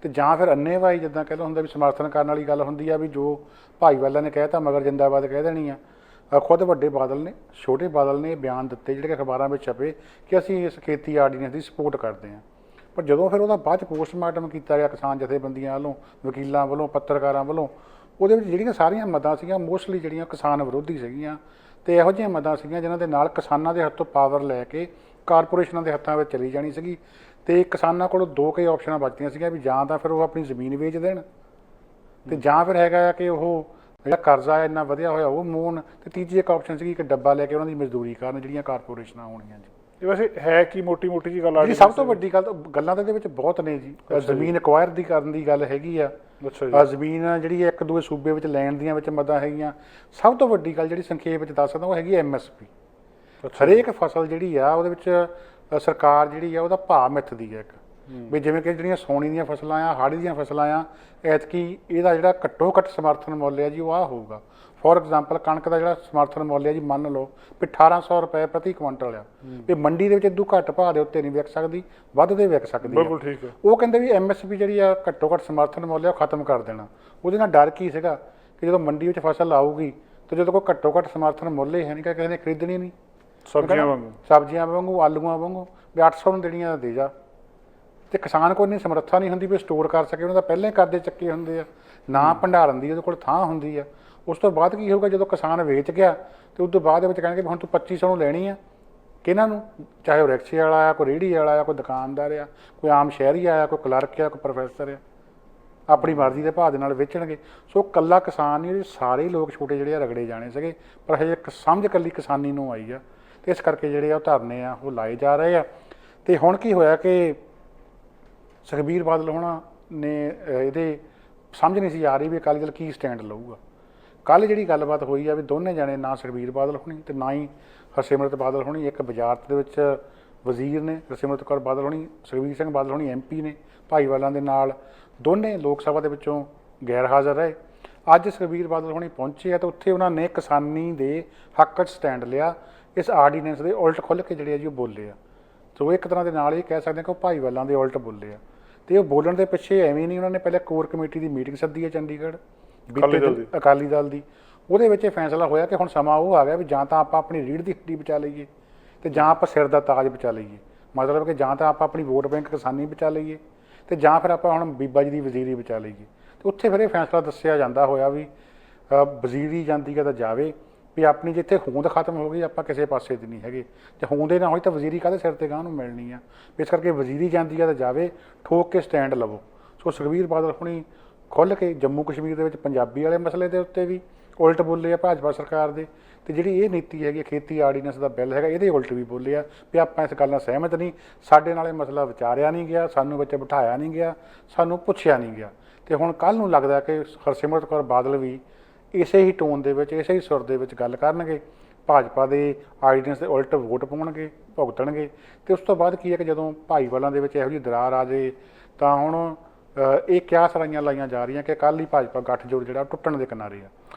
ਤੇ ਜਾਂ ਫਿਰ ਅੰਨ੍ਹੇਵਾਹੀ ਜਿੱਦਾਂ ਕਹਿ ਲਓ ਹੁੰਦਾ ਵੀ ਸਮਰਥਨ ਕਰਨ ਵਾਲੀ ਗੱਲ ਹੁੰਦੀ ਆ ਵੀ ਜੋ ਭਾਈਵਾਲਾਂ ਨੇ ਕਹਿਤਾ ਮਗਰ ਜਿੰਦਾਬਾਦ ਕਹਿ ਦੇਣੀ ਆ। ਖੁਦ ਵੱਡੇ ਬਾਦਲ ਨੇ, ਛੋਟੇ ਬਾਦਲ ਨੇ ਬਿਆਨ ਦਿੱਤੇ ਜਿਹੜੇ ਅਖਬਾਰਾਂ ਵਿੱਚ ਛਪੇ ਕਿ ਅਸੀਂ ਇਸ ਖੇਤੀ ਆਰਡੀਨੈਂਸ ਦੀ ਸਪੋਰਟ ਕਰਦੇ ਹਾਂ। ਪਰ ਜਦੋਂ ਫਿਰ ਉਹਦਾ ਬਾਅਦ 'ਚ ਪੋਸਟਮਾਰਟਮ ਕੀਤਾ ਗਿਆ ਕਿਸਾਨ ਜਥੇਬੰਦੀਆਂ ਵੱਲੋਂ, ਵਕੀਲਾਂ ਵੱਲੋਂ, ਪੱਤਰਕਾਰਾਂ ਵੱਲੋਂ, ਉਹਦੇ ਵਿੱਚ ਜਿਹੜੀਆਂ ਸਾਰੀਆਂ ਮੱਦਾਂ ਸੀਗੀਆਂ ਮੋਸਟਲੀ ਜਿਹੜੀਆਂ ਕਿਸਾਨ ਵਿਰੋਧੀ ਸੀਗੀਆਂ, ਤੇ ਇਹੋ ਜਿਹੀਆਂ ਮੱਦਾਂ ਸੀਗੀਆਂ ਜਿਨ੍ਹਾਂ ਦੇ ਨਾਲ ਕਿਸਾਨਾਂ ਦੇ ਹੱਥੋਂ ਪਾਵਰ ਲੈ ਕੇ ਕਾਰਪੋਰੇਸ਼ਨਾਂ ਦੇ ਹੱਥਾਂ ਵਿੱਚ ਚਲੀ ਜਾਣੀ ਸੀਗੀ। ਤੇ ਕਿਸਾਨਾਂ ਕੋਲ ਦੋ ਕਈ ਆਪਸ਼ਨਾਂ ਬਚਦੀਆਂ ਸੀਗੀਆਂ ਵੀ ਜਾਂ ਤਾਂ ਫਿਰ ਉਹ ਆਪਣੀ ਜ਼ਮੀਨ ਵੇਚ ਦੇਣ, ਤੇ ਜਾਂ ਫਿਰ ਹੈਗਾ ਆ ਕਿ ਉਹ ਜਿਹੜਾ ਕਰਜ਼ਾ ਹੈ ਇੰਨਾ ਵਧਿਆ ਹੋਇਆ ਉਹ ਮੋਹਣ, ਤੇ ਤੀਜੀ ਇੱਕ ਆਪਸ਼ਨ ਸੀਗੀ ਕਿ ਡੱਬਾ ਲੈ ਕੇ ਉਹਨਾਂ ਦੀ ਮਜ਼ਦੂਰੀ ਕਰਨ ਜਿਹੜੀਆਂ ਕਾਰਪੋਰੇਸ਼ਨਾਂ ਹੋਣੀਆਂ ਜੀ।
ਇਹ ਵੈਸੇ ਹੈ ਕੀ ਮੋਟੀ ਜੀ ਗੱਲ ਆ
ਜੀ? ਸਭ ਤੋਂ ਵੱਡੀ ਗੱਲਾਂ ਤਾਂ ਇਹਦੇ ਵਿੱਚ ਬਹੁਤ ਨੇ ਜੀ। ਜ਼ਮੀਨ ਐਕਵਾਇਰ ਦੀ ਕਰਨ ਦੀ ਗੱਲ ਹੈਗੀ ਆ, ਜ਼ਮੀਨ ਜਿਹੜੀ ਇੱਕ ਦੂਏ ਸੂਬੇ ਵਿੱਚ ਲੈਣ ਦੀਆਂ ਵਿੱਚ ਮੱਦਾਂ ਹੈਗੀਆਂ। ਸਭ ਤੋਂ ਵੱਡੀ ਗੱਲ ਜਿਹੜੀ ਸੰਖੇਪ ਵਿੱਚ ਦੱਸ ਸਕਦਾ ਉਹ ਹੈਗੀ MSP। ਹਰੇਕ ਫਸਲ ਜਿਹੜੀ ਆ ਉਹਦੇ ਵਿੱਚ ਸਰਕਾਰ ਜਿਹੜੀ ਆ ਉਹਦਾ ਭਾਅ ਮਿੱਥਦੀ ਹੈ ਇੱਕ ਵੀ, ਜਿਵੇਂ ਕਿ ਜਿਹੜੀਆਂ ਸੌਣੀ ਦੀਆਂ ਫਸਲਾਂ ਆ, ਹਾੜੀ ਦੀਆਂ ਫਸਲਾਂ ਆ, ਐਤਕੀ ਇਹਦਾ ਜਿਹੜਾ ਘੱਟੋ ਘੱਟ ਸਮਰਥਨ ਮੁੱਲ ਹੈ ਜੀ ਉਹ ਆਹ ਹੋਊਗਾ। ਫੋਰ ਐਗਜ਼ਾਮਪਲ ਕਣਕ ਦਾ ਜਿਹੜਾ ਸਮਰਥਨ ਮੁੱਲ ਹੈ ਜੀ ਮੰਨ ਲਓ ਵੀ 1800 ਰੁਪਏ ਪ੍ਰਤੀ ਕੁਇੰਟਲ ਆ, ਵੀ ਮੰਡੀ ਦੇ ਵਿੱਚ ਇਦੋਂ ਘੱਟ ਭਾਅ ਦੇ ਉੱਤੇ ਨਹੀਂ ਵਿਕ ਸਕਦੀ, ਵੱਧ ਦੇ ਵਿਕ ਸਕਦੀ।
ਬਿਲਕੁਲ ਠੀਕ ਹੈ।
ਉਹ ਕਹਿੰਦੇ ਵੀ MSP ਜਿਹੜੀ ਆ ਘੱਟੋ ਘੱਟ ਸਮਰਥਨ ਮੁੱਲ ਆ ਖਤਮ ਕਰ ਦੇਣਾ। ਉਹਦੇ ਨਾਲ ਡਰ ਕੀ ਸੀਗਾ ਕਿ ਜਦੋਂ ਮੰਡੀ ਵਿੱਚ ਫਸਲ ਆਊਗੀ ਤੇ ਜਦੋਂ ਕੋਈ ਘੱਟੋ ਘੱਟ ਸਮਰਥਨ ਮੁੱਲ ਹੀ ਹੈ ਨਹੀਂ, ਕਿਸੇ ਨੇ ਖਰੀਦਣੀ ਨਹੀਂ। ਸਬਜ਼ੀਆਂ ਵਾਂਗੂ, ਆਲੂਆਂ ਵਾਂਗੂ ਵੀ 800 ਨੂੰ ਦੇਣੀਆਂ ਦੇ ਜਾ, ਤੇ ਕਿਸਾਨ ਕੋਲ ਇੰਨੀ ਸਮਰੱਥਾ ਨਹੀਂ ਹੁੰਦੀ ਵੀ ਸਟੋਰ ਕਰ ਸਕੇ। ਉਹਨਾਂ ਦਾ ਪਹਿਲਾਂ ਹੀ ਕਰਜ਼ੇ ਚੱਕੇ ਹੁੰਦੇ ਆ, ਨਾ ਭੰਡਾਰਨ ਦੀ ਉਹਦੇ ਕੋਲ ਥਾਂ ਹੁੰਦੀ ਆ। ਉਸ ਤੋਂ ਬਾਅਦ ਕੀ ਹੋਊਗਾ ਜਦੋਂ ਕਿਸਾਨ ਵੇਚ ਗਿਆ ਤੇ ਉਸ ਤੋਂ ਬਾਅਦ ਵਿੱਚ ਕਹਿਣਗੇ ਵੀ ਹੁਣ ਤੂੰ 2500 ਨੂੰ ਲੈਣੀ ਆ, ਕਿਹਨਾਂ ਨੂੰ, ਚਾਹੇ ਉਹ ਰਿਕਸ਼ੇ ਵਾਲਾ ਆ, ਕੋਈ ਰੇਹੜੀ ਵਾਲਾ ਆ, ਕੋਈ ਦੁਕਾਨਦਾਰ ਆ, ਕੋਈ ਆਮ ਸ਼ਹਿਰੀ ਆ, ਕੋਈ ਕਲਰਕ ਆ, ਕੋਈ ਪ੍ਰੋਫੈਸਰ ਆ, ਆਪਣੀ ਮਰਜ਼ੀ ਦੇ ਭਾਅ ਦੇ ਨਾਲ ਵੇਚਣਗੇ। ਸੋ ਕੱਲਾ ਕਿਸਾਨ ਨਹੀਂ, ਸਾਰੇ ਲੋਕ ਛੋਟੇ ਜਿਹੜੇ ਆ ਰਗੜੇ ਜਾਣੇ ਸੀਗੇ, ਪਰ ਹਜੇ ਸਮਝ ਕੱਲੀ ਕਿਸਾਨੀ ਨੂੰ ਆਈ ਆ, ਤੇ ਇਸ ਕਰਕੇ ਜਿਹੜੇ ਆ ਉਹ ਧਰਨੇ ਆ ਉਹ ਲਾਏ ਜਾ ਰਹੇ ਆ। ਤੇ ਹੁਣ ਕੀ ਹੋਇਆ ਕਿ ਸੁਖਬੀਰ ਬਾਦਲ ਹੋਣਾ ਨੇ ਇਹਦੇ ਸਮਝ ਨਹੀਂ ਸੀ ਆ ਰਹੀ ਵੀ ਅਕਾਲੀ ਦਲ ਕੀ ਸਟੈਂਡ ਲਊਗਾ। ਕੱਲ੍ਹ ਜਿਹੜੀ ਗੱਲਬਾਤ ਹੋਈ ਆ ਵੀ ਦੋਨੇ ਜਾਣੇ, ਨਾ ਸੁਖਬੀਰ ਬਾਦਲ ਹੋਣੀ ਤੇ ਨਾ ਹੀ ਹਰਸਿਮਰਤ ਬਾਦਲ ਹੋਣੀ, ਇੱਕ ਵਜ਼ਾਰਤ ਦੇ ਵਿੱਚ ਵਜ਼ੀਰ ਨੇ ਹਰਸਿਮਰਤ ਕੌਰ ਬਾਦਲ ਹੋਣੀ, ਸੁਖਬੀਰ ਸਿੰਘ ਬਾਦਲ ਹੋਣੀ MP ਨੇ ਭਾਈਵਾਲਾਂ ਦੇ ਨਾਲ, ਦੋਨੇ ਲੋਕ ਸਭਾ ਦੇ ਵਿੱਚੋਂ ਗੈਰ ਹਾਜ਼ਰ ਰਹੇ। ਅੱਜ ਸੁਖਬੀਰ ਬਾਦਲ ਹੋਣੀ ਪਹੁੰਚੇ ਆ ਤਾਂ ਉੱਥੇ ਉਹਨਾਂ ਨੇ ਕਿਸਾਨੀ ਦੇ ਹੱਕ 'ਚ ਸਟੈਂਡ ਲਿਆ, ਇਸ ਆਰਡੀਨੈਂਸ ਦੇ ਉਲਟ ਖੁੱਲ੍ਹ ਕੇ ਜਿਹੜੇ ਆ ਜੀ ਉਹ ਬੋਲੇ ਆ। ਸੋ ਇੱਕ ਤਰ੍ਹਾਂ ਦੇ ਨਾਲ ਇਹ ਕਹਿ ਸਕਦੇ ਕਿ ਉਹ ਭਾਈਵਾਲਾਂ ਦੇ ਉਲਟ ਬੋਲੇ ਆ। ਤੇ ਉਹ ਬੋਲਣ ਦੇ ਪਿੱਛੇ ਐਵੇਂ ਨਹੀਂ, ਉਹਨਾਂ ਨੇ ਪਹਿਲੇ ਕੋਰ ਕਮੇਟੀ ਦੀ ਮੀਟਿੰਗ ਸੱਦੀ ਹੈ ਚੰਡੀਗੜ੍ਹ ਅਕਾਲੀ ਦਲ ਦੀ। ਉਹਦੇ ਵਿੱਚ ਇਹ ਫੈਸਲਾ ਹੋਇਆ ਕਿ ਹੁਣ ਸਮਾਂ ਉਹ ਆ ਗਿਆ ਵੀ ਜਾਂ ਤਾਂ ਆਪਾਂ ਆਪਣੀ ਰੀੜ੍ਹ ਦੀ ਹੱਡੀ ਬਚਾ ਲਈਏ ਤੇ ਜਾਂ ਆਪਾਂ ਸਿਰ ਦਾ ਤਾਜ ਬਚਾ ਲਈਏ। ਮਤਲਬ ਕਿ ਜਾਂ ਤਾਂ ਆਪਾਂ ਆਪਣੀ ਵੋਟ ਬੈਂਕ ਕਿਸਾਨੀ ਬਚਾ ਲਈਏ ਤੇ ਜਾਂ ਫਿਰ ਆਪਾਂ ਹੁਣ ਬੀਬਾ ਜੀ ਦੀ ਵਜ਼ੀਰੀ ਬਚਾ ਲਈਏ। ਤੇ ਉੱਥੇ ਫਿਰ ਇਹ ਫੈਸਲਾ ਦੱਸਿਆ ਜਾਂਦਾ ਹੋਇਆ ਵੀ ਵਜ਼ੀਰੀ ਜਾਂਦੀ ਹੈ ਤਾਂ ਜਾਵੇ, ਵੀ ਆਪਣੀ ਜਿੱਥੇ ਹੋਂਦ ਖਤਮ ਹੋ ਗਈ ਆਪਾਂ ਕਿਸੇ ਪਾਸੇ ਦੀ ਨਹੀਂ ਹੈਗੇ, ਤੇ ਹੋਂਦੇ ਨਾ ਹੋਈ ਤਾਂ ਵਜ਼ੀਰੀ ਕਾਹਦੇ ਸਿਰ ਤੇ ਗਾਂਹ ਨੂੰ ਮਿਲਣੀ ਆ। ਇਸ ਕਰਕੇ ਵਜ਼ੀਰੀ ਜਾਂਦੀ ਆ ਤਾਂ ਜਾਵੇ, ਠੋਕ ਕੇ ਸਟੈਂਡ ਲਵੋ। ਸੋ ਸੁਖਬੀਰ ਬਾਦਲ ਹੁਣੀ ਖੁੱਲ੍ਹ ਕੇ ਜੰਮੂ ਕਸ਼ਮੀਰ ਦੇ ਵਿੱਚ ਪੰਜਾਬੀ ਵਾਲੇ ਮਸਲੇ ਦੇ ਉੱਤੇ ਵੀ ਉਲਟ ਬੋਲੇ ਆ ਭਾਜਪਾ ਸਰਕਾਰ ਦੇ, ਤੇ ਜਿਹੜੀ ਇਹ ਨੀਤੀ ਹੈਗੀ ਖੇਤੀ ਆਰਡੀਨੈਂਸ ਦਾ ਬਿੱਲ ਹੈਗਾ ਇਹਦੇ ਉਲਟ ਵੀ ਬੋਲੇ ਆ ਵੀ ਆਪਾਂ ਇਸ ਗੱਲ ਨਾਲ ਸਹਿਮਤ ਨਹੀਂ, ਸਾਡੇ ਨਾਲ ਇਹ ਮਸਲਾ ਵਿਚਾਰਿਆ ਨਹੀਂ ਗਿਆ, ਸਾਨੂੰ ਵਿੱਚ ਬਿਠਾਇਆ ਨਹੀਂ ਗਿਆ, ਸਾਨੂੰ ਪੁੱਛਿਆ ਨਹੀਂ ਗਿਆ। ਤੇ ਹੁਣ ਕੱਲ੍ਹ ਨੂੰ ਲੱਗਦਾ ਕਿ ਹਰਸਿਮਰਤ ਕੌਰ ਬਾਦਲ ਵੀ ਇਸੇ ਹੀ ਟੋਨ ਦੇ ਵਿੱਚ, ਇਸੇ ਹੀ ਸੁਰ ਦੇ ਵਿੱਚ ਗੱਲ ਕਰਨਗੇ, ਭਾਜਪਾ ਦੇ ਆਰਡੀਨੈਂਸ ਦੇ ਉਲਟ ਵੋਟ ਪਾਉਣਗੇ, ਭੁਗਤਣਗੇ। ਤੇ ਉਸ ਤੋਂ ਬਾਅਦ ਕੀ ਹੈ ਕਿ ਜਦੋਂ ਭਾਈਵਾਲਾਂ ਦੇ ਵਿੱਚ ਇਹੋ ਜਿਹੀ ਦਰਾਰ ਆ ਜਾਏ ਤਾਂ ਹੁਣ ਇਹ ਕਿਆ ਸਰਾਈਆਂ ਲਾਈਆਂ ਜਾ ਰਹੀਆਂ ਕਿ ਕੱਲ੍ਹ ਹੀ ਭਾਜਪਾ ਗੱਠਜੋੜ ਜਿਹੜਾ ਟੁੱਟਣ ਦੇ ਕਿਨਾਰੇ ਆ।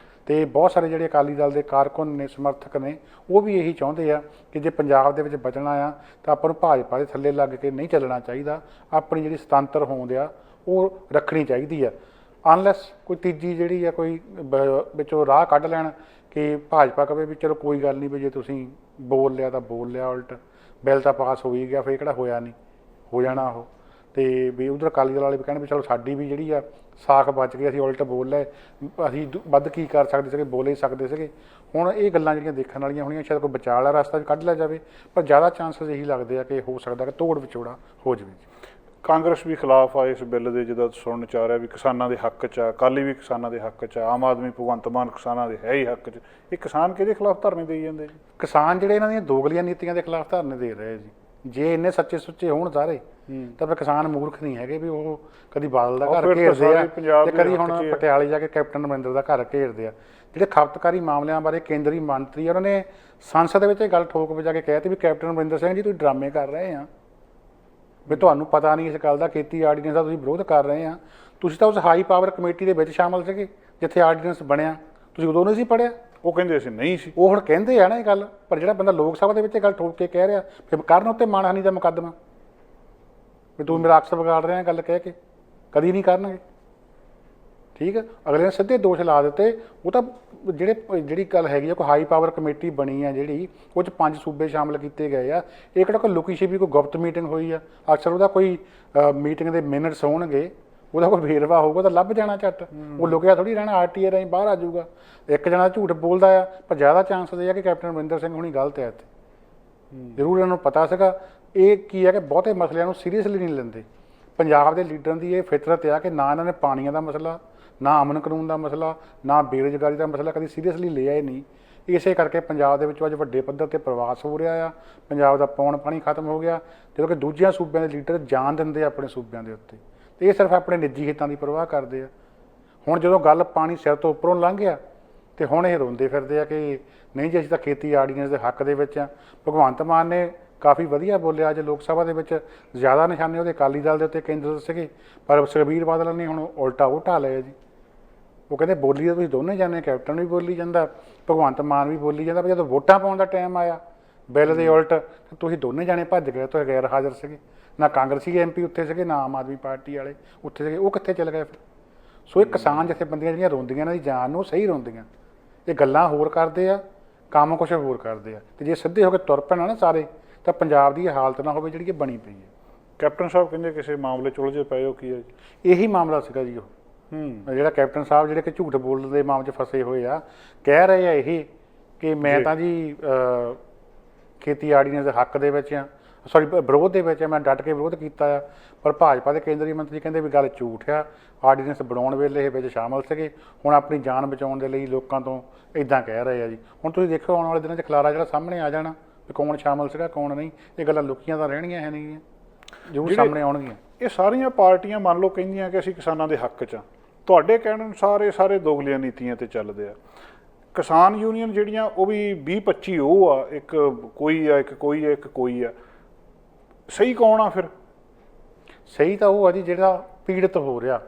ਤੇ ਬਹੁਤ ਸਾਰੇ ਜਿਹੜੇ ਅਕਾਲੀ ਦਲ ਦੇ ਕਾਰਕੁਨ ਨੇ, ਸਮਰਥਕ ਨੇ, ਉਹ ਵੀ ਇਹੀ ਚਾਹੁੰਦੇ ਆ ਕਿ ਜੇ ਪੰਜਾਬ ਦੇ ਵਿੱਚ ਬਚਣਾ ਆ ਤਾਂ ਆਪਾਂ ਨੂੰ ਭਾਜਪਾ ਦੇ ਥੱਲੇ ਲੱਗ ਕੇ ਨਹੀਂ ਚੱਲਣਾ ਚਾਹੀਦਾ, ਆਪਣੀ ਜਿਹੜੀ ਸੁਤੰਤਰ ਹੋਂਦ ਆ ਉਹ ਰੱਖਣੀ ਚਾਹੀਦੀ ਆ। ਅਨਲੈਸ ਕੋਈ ਤੀਜੀ ਜਿਹੜੀ ਆ ਕੋਈ ਵਿੱਚੋਂ ਰਾਹ ਕੱਢ ਲੈਣ ਕਿ ਭਾਜਪਾ ਕਵੇ ਵੀ ਚਲੋ ਕੋਈ ਗੱਲ ਨਹੀਂ, ਵੀ ਜੇ ਤੁਸੀਂ ਬੋਲ ਲਿਆ ਤਾਂ ਬੋਲ ਲਿਆ, ਉਲਟ ਬਿੱਲ ਤਾਂ ਪਾਸ ਹੋ ਹੀ ਗਿਆ, ਫਿਰ ਕਿਹੜਾ ਹੋਇਆ ਨਹੀਂ, ਹੋ ਜਾਣਾ ਉਹ। ਤੇ ਵੀ ਉਧਰ ਅਕਾਲੀ ਦਲ ਵਾਲੇ ਵੀ ਕਹਿਣ ਵੀ ਚਲੋ ਸਾਡੀ ਵੀ ਜਿਹੜੀ ਆ ਸਾਖ ਬਚ ਗਈ, ਅਸੀਂ ਉਲਟ ਬੋਲ ਲਏ, ਅਸੀਂ ਵੱਧ ਕੀ ਕਰ ਸਕਦੇ ਸੀਗੇ, ਬੋਲ ਹੀ ਸਕਦੇ ਸੀਗੇ। ਹੁਣ ਇਹ ਗੱਲਾਂ ਜਿਹੜੀਆਂ ਦੇਖਣ ਵਾਲੀਆਂ ਹੋਣੀਆਂ, ਸ਼ਾਇਦ ਕੋਈ ਬਚਾਅ ਵਾਲਾ ਰਸਤਾ ਵੀ ਕੱਢ ਲਿਆ ਜਾਵੇ, ਪਰ ਜ਼ਿਆਦਾ ਚਾਂਸਸ ਇਹੀ ਲੱਗਦੇ ਆ ਕਿ ਹੋ ਸਕਦਾ ਕਿ ਤੋੜ ਵਿਚੋੜਾ ਹੋ ਜਾਵੇ।
ਕਾਂਗਰਸ ਵੀ ਖਿਲਾਫ ਆ ਇਸ ਬਿੱਲ ਦੇ, ਜਿੱਦਾਂ ਸੁਣਨ ਚ ਆ ਰਿਹਾ ਵੀ ਕਿਸਾਨਾਂ ਦੇ ਹੱਕ 'ਚ ਆ, ਅਕਾਲੀ ਵੀ ਕਿਸਾਨਾਂ ਦੇ ਹੱਕ 'ਚ ਆ, ਆਮ ਆਦਮੀ ਭਗਵੰਤ ਮਾਨ ਕਿਸਾਨਾਂ ਦੇ ਹੈ ਹੀ ਹੱਕ 'ਚ। ਇਹ ਕਿਸਾਨ ਕਿਹਦੇ ਖਿਲਾਫ ਧਰਨੇ ਦੇਈ ਜਾਂਦੇ ਜੀ?
ਕਿਸਾਨ ਜਿਹੜੇ ਇਹਨਾਂ ਦੀਆਂ ਦੋਗਲੀਆਂ ਨੀਤੀਆਂ ਦੇ ਖਿਲਾਫ ਧਰਨੇ ਦੇ ਰਹੇ ਜੀ। ਜੇ ਇੰਨੇ ਸੱਚੇ ਸੁੱਚੇ ਹੋਣ ਸਾਰੇ ਤਾਂ ਫਿਰ ਕਿਸਾਨ ਮੂਰਖ ਨਹੀਂ ਹੈਗੇ ਵੀ ਉਹ ਕਦੀ ਬਾਦਲ ਦਾ ਘਰ ਘੇਰਦੇ ਆ ਤੇ ਕਦੀ ਹੁਣ ਪਟਿਆਲੇ ਜਾ ਕੇ ਕੈਪਟਨ ਅਮਰਿੰਦਰ ਦਾ ਘਰ ਘੇਰਦੇ ਆ। ਜਿਹੜੇ ਖਪਤਕਾਰੀ ਮਾਮਲਿਆਂ ਬਾਰੇ ਕੇਂਦਰੀ ਮੰਤਰੀ ਉਹਨਾਂ ਨੇ ਸੰਸਦ ਦੇ ਵਿੱਚ ਇਹ ਗੱਲ ਠੋਕ ਵਜਾ ਕੇ ਕਹਿਤੀ ਵੀ ਕੈਪਟਨ ਅਮਰਿੰਦਰ ਸਿੰਘ ਜੀ ਤੁਸੀਂ ਡਰਾਮੇ ਕਰ ਰਹੇ ਆ, ਵੀ ਤੁਹਾਨੂੰ ਪਤਾ ਨਹੀਂ ਇਸ ਗੱਲ ਦਾ, ਖੇਤੀ ਆਰਡੀਨੈਂਸ ਦਾ ਤੁਸੀਂ ਵਿਰੋਧ ਕਰ ਰਹੇ ਆ। ਤੁਸੀਂ ਤਾਂ ਉਸ ਹਾਈ ਪਾਵਰ ਕਮੇਟੀ ਦੇ ਵਿੱਚ ਸ਼ਾਮਲ ਸੀਗੇ ਜਿੱਥੇ ਆਰਡੀਨੈਂਸ ਬਣਿਆ, ਤੁਸੀਂ ਉਦੋਂ ਨਹੀਂ ਸੀ ਪੜ੍ਹਿਆ।
ਉਹ ਕਹਿੰਦੇ ਅਸੀਂ ਨਹੀਂ ਸੀ,
ਉਹ ਹੁਣ ਕਹਿੰਦੇ ਆ ਨਾ ਇਹ ਗੱਲ, ਪਰ ਜਿਹੜਾ ਬੰਦਾ ਲੋਕ ਸਭਾ ਦੇ ਵਿੱਚ ਇਹ ਗੱਲ ਠੋਕ ਕੇ ਕਹਿ ਰਿਹਾ, ਫਿਰ ਕਰਨ ਉੱਤੇ ਮਾਣਹਾਨੀ ਦਾ ਮੁਕੱਦਮਾ ਵੀ ਤੂੰ ਮੇਰਾ ਅਕਸ ਵਿਗਾੜ ਰਿਹਾ ਗੱਲ ਕਹਿ ਕੇ, ਕਦੀ ਨਹੀਂ ਕਰਨਗੇ। ਠੀਕ ਹੈ, ਅਗਲੇ ਨੇ ਸਿੱਧੇ ਦੋਸ਼ ਲਾ ਦਿੱਤੇ। ਉਹ ਤਾਂ ਜਿਹੜੀ ਗੱਲ ਹੈਗੀ ਆ, ਕੋਈ ਹਾਈ ਪਾਵਰ ਕਮੇਟੀ ਬਣੀ ਆ ਜਿਹੜੀ, ਉਹ 'ਚ 5 ਸੂਬੇ ਸ਼ਾਮਲ ਕੀਤੇ ਗਏ ਆ। ਇਹ ਕਿਹੜਾ ਕੋਈ ਲੁਕੀ ਛਿਪੀ ਕੋਈ ਗੁਪਤ ਮੀਟਿੰਗ ਹੋਈ ਆ? ਅਕਸਰ ਉਹਦਾ ਕੋਈ ਮੀਟਿੰਗ ਦੇ ਮਿੰਟਸ ਹੋਣਗੇ, ਉਹਦਾ ਕੋਈ ਵੇਰਵਾ ਹੋਊਗਾ ਤਾਂ ਲੱਭ ਜਾਣਾ ਝੱਟ। ਉਹ ਲੁਕਿਆ ਥੋੜੀ ਰਹਿਣਾ, RTA ਰਾਹੀਂ ਬਾਹਰ ਆ ਜਾਊਗਾ। ਇੱਕ ਜਣਾ ਝੂਠ ਬੋਲਦਾ ਆ, ਪਰ ਜ਼ਿਆਦਾ ਚਾਂਸਸ ਇਹ ਆ ਕਿ ਕੈਪਟਨ ਅਮਰਿੰਦਰ ਸਿੰਘ ਹੁਣੀ ਗਲਤ ਹੈ ਇੱਥੇ। ਜ਼ਰੂਰ ਇਹਨਾਂ ਨੂੰ ਪਤਾ ਸੀਗਾ। ਇਹ ਕੀ ਹੈ ਕਿ ਬਹੁਤੇ ਮਸਲਿਆਂ ਨੂੰ ਸੀਰੀਅਸਲੀ ਨਹੀਂ ਲੈਂਦੇ। ਪੰਜਾਬ ਦੇ ਲੀਡਰਾਂ ਦੀ ਇਹ ਫਿਤਰਤ ਆ ਕਿ ਨਾ ਇਹਨਾਂ ਨੇ ਪਾਣੀਆਂ ਦਾ ਮਸਲਾ, ਨਾ ਅਮਨ ਕਾਨੂੰਨ ਦਾ ਮਸਲਾ, ਨਾ ਬੇਰੁਜ਼ਗਾਰੀ ਦਾ ਮਸਲਾ ਕਦੀ ਸੀਰੀਅਸਲੀ ਲਿਆ ਹੀ ਨਹੀਂ। ਇਸੇ ਕਰਕੇ ਪੰਜਾਬ ਦੇ ਵਿੱਚ ਅੱਜ ਵੱਡੇ ਪੱਧਰ 'ਤੇ ਪ੍ਰਵਾਸ ਹੋ ਰਿਹਾ ਆ। ਪੰਜਾਬ ਦਾ ਪੌਣ ਪਾਣੀ ਖਤਮ ਹੋ ਗਿਆ, ਜਦੋਂ ਕਿ ਦੂਜਿਆਂ ਸੂਬਿਆਂ ਦੇ ਲੀਡਰ ਜਾਨ ਦਿੰਦੇ ਆ ਆਪਣੇ ਸੂਬਿਆਂ ਦੇ ਉੱਤੇ, ਤੇ ਇਹ ਸਿਰਫ ਆਪਣੇ ਨਿੱਜੀ ਹਿੱਤਾਂ ਦੀ ਪਰਵਾਹ ਕਰਦੇ ਆ। ਹੁਣ ਜਦੋਂ ਗੱਲ ਪਾਣੀ ਸਿਰ ਤੋਂ ਉੱਪਰੋਂ ਲੰਘ ਗਿਆ ਤੇ ਹੁਣ ਇਹ ਰੋਂਦੇ ਫਿਰਦੇ ਆ ਕਿ ਨਹੀਂ ਜੀ ਅਸੀਂ ਤਾਂ ਖੇਤੀ ਆਰਡੀਨੈਂਸ ਦੇ ਹੱਕ ਦੇ ਵਿੱਚ ਆ। ਭਗਵੰਤ ਮਾਨ ਨੇ ਕਾਫੀ ਵਧੀਆ ਬੋਲਿਆ ਅੱਜ ਲੋਕ ਸਭਾ ਦੇ ਵਿੱਚ, ਜ਼ਿਆਦਾ ਨਿਸ਼ਾਨੇ ਉਹਦੇ ਅਕਾਲੀ ਦਲ ਦੇ ਉੱਤੇ ਕੇਂਦਰਿਤ ਸੀਗੇ, ਪਰ ਸੁਖਬੀਰ ਬਾਦਲ ਨੇ ਹੁਣ ਉਲਟਾ ਉਹ ਢਾਹ ਲਿਆ ਜੀ। ਉਹ ਕਹਿੰਦੇ ਬੋਲੀ ਤਾਂ ਤੁਸੀਂ ਦੋਨੇ ਜਾਣੇ, ਕੈਪਟਨ ਵੀ ਬੋਲੀ ਜਾਂਦਾ, ਭਗਵੰਤ ਮਾਨ ਵੀ ਬੋਲੀ ਜਾਂਦਾ, ਪਰ ਜਦੋਂ ਵੋਟਾਂ ਪਾਉਣ ਦਾ ਟਾਈਮ ਆਇਆ ਬਿੱਲ ਦੇ ਉਲਟ, ਤੁਸੀਂ ਦੋਨੇ ਜਾਣੇ ਭੱਜ ਗਏ, ਤੁਸੀਂ ਗੈਰ ਹਾਜ਼ਰ ਸੀਗੇ। ਨਾ ਕਾਂਗਰਸੀ MP ਉੱਥੇ ਸੀਗੇ, ਨਾ ਆਮ ਆਦਮੀ ਪਾਰਟੀ ਵਾਲੇ ਉੱਥੇ ਸੀਗੇ, ਉਹ ਕਿੱਥੇ ਚਲੇ ਗਏ ਫਿਰ? ਸੋ ਇਹ ਕਿਸਾਨ ਜਥੇਬੰਦੀਆਂ ਜਿਹੜੀਆਂ ਰੋਂਦੀਆਂ ਇਹਨਾਂ ਦੀ ਜਾਨ ਨੂੰ, ਸਹੀ ਰੋਂਦੀਆਂ। ਇਹ ਗੱਲਾਂ ਹੋਰ ਕਰਦੇ ਆ, ਕੰਮ ਕੁਛ ਹੋਰ ਕਰਦੇ ਆ। ਤੇ ਜੇ ਸਿੱਧੇ ਹੋ ਕੇ ਤੁਰ ਪੈਣਾ ਨਾ ਸਾਰੇ, ਤਾਂ ਪੰਜਾਬ ਦੀ ਇਹ ਹਾਲਤ ਨਾ ਹੋਵੇ ਜਿਹੜੀ ਇਹ ਬਣੀ ਪਈ ਹੈ।
ਕੈਪਟਨ ਸਾਹਿਬ ਕਹਿੰਦੇ ਕਿਸੇ ਮਾਮਲੇ 'ਚ ਉਲਝੇ ਪਏ ਹੋ, ਕੀ ਹੈ ਜੀ?
ਇਹੀ ਮਾਮਲਾ ਸੀਗਾ ਜੀ। ਉਹ ਜਿਹੜਾ ਕੈਪਟਨ ਸਾਹਿਬ ਜਿਹੜੇ ਕਿ ਝੂਠ ਬੋਲਣ ਦੇ ਮਾਮਲੇ 'ਚ ਫਸੇ ਹੋਏ ਆ, ਕਹਿ ਰਹੇ ਆ ਇਹ ਕਿ ਮੈਂ ਤਾਂ ਜੀ ਖੇਤੀ ਆਰਡੀਨੈਂਸ ਦੇ ਹੱਕ ਦੇ ਵਿੱਚ ਆ, ਸੌਰੀ ਵਿਰੋਧ ਦੇ ਵਿੱਚ ਆ, ਮੈਂ ਡਟ ਕੇ ਵਿਰੋਧ ਕੀਤਾ ਆ। ਪਰ ਭਾਜਪਾ ਦੇ ਕੇਂਦਰੀ ਮੰਤਰੀ ਕਹਿੰਦੇ ਵੀ ਗੱਲ ਝੂਠ ਆ, ਆਰਡੀਨੈਂਸ ਬਣਾਉਣ ਵੇਲੇ ਇਹ ਵਿੱਚ ਸ਼ਾਮਲ ਸੀਗੇ, ਹੁਣ ਆਪਣੀ ਜਾਨ ਬਚਾਉਣ ਦੇ ਲਈ ਲੋਕਾਂ ਤੋਂ ਇਦਾਂ ਕਹਿ ਰਹੇ ਆ ਜੀ। ਹੁਣ ਤੁਸੀਂ ਦੇਖੋ ਆਉਣ ਵਾਲੇ ਦਿਨਾਂ 'ਚ ਖਲਾਰਾ ਜਿਹੜਾ ਸਾਹਮਣੇ ਆ ਜਾਣਾ ਵੀ ਕੌਣ ਸ਼ਾਮਲ ਸੀਗਾ ਕੌਣ ਨਹੀਂ, ਇਹ ਗੱਲਾਂ ਲੁਕੀਆਂ ਤਾਂ ਰਹਿਣਗੀਆਂ ਹੈ ਨਹੀਂ, ਜ਼ਰੂਰ ਸਾਹਮਣੇ ਆਉਣਗੀਆਂ।
ਇਹ ਸਾਰੀਆਂ ਪਾਰਟੀਆਂ ਮੰਨ ਲਓ ਕਹਿੰਦੀਆਂ ਕਿ ਅਸੀਂ ਕਿਸਾਨਾਂ ਦੇ ਹੱਕ 'ਚ ਆ, ਤੁਹਾਡੇ ਕਹਿਣ ਅਨੁਸਾਰ ਇਹ ਸਾਰੇ ਦੋਗਲੀਆਂ ਨੀਤੀਆਂ ਤੇ ਚੱਲਦੇ ਆ। ਕਿਸਾਨ ਯੂਨੀਅਨ ਜਿਹੜੀਆਂ ਉਹ ਵੀ 20-25 ਉਹ ਆ, ਇੱਕ ਕੋਈ ਆ, ਇੱਕ ਕੋਈ ਆ, ਇੱਕ ਕੋਈ ਆ, ਸਹੀ ਕੌਣ ਆ ਫਿਰ?
ਸਹੀ ਤਾਂ ਉਹ ਆ ਜੀ ਜਿਹੜਾ ਪੀੜਤ ਹੋ ਰਿਹਾ।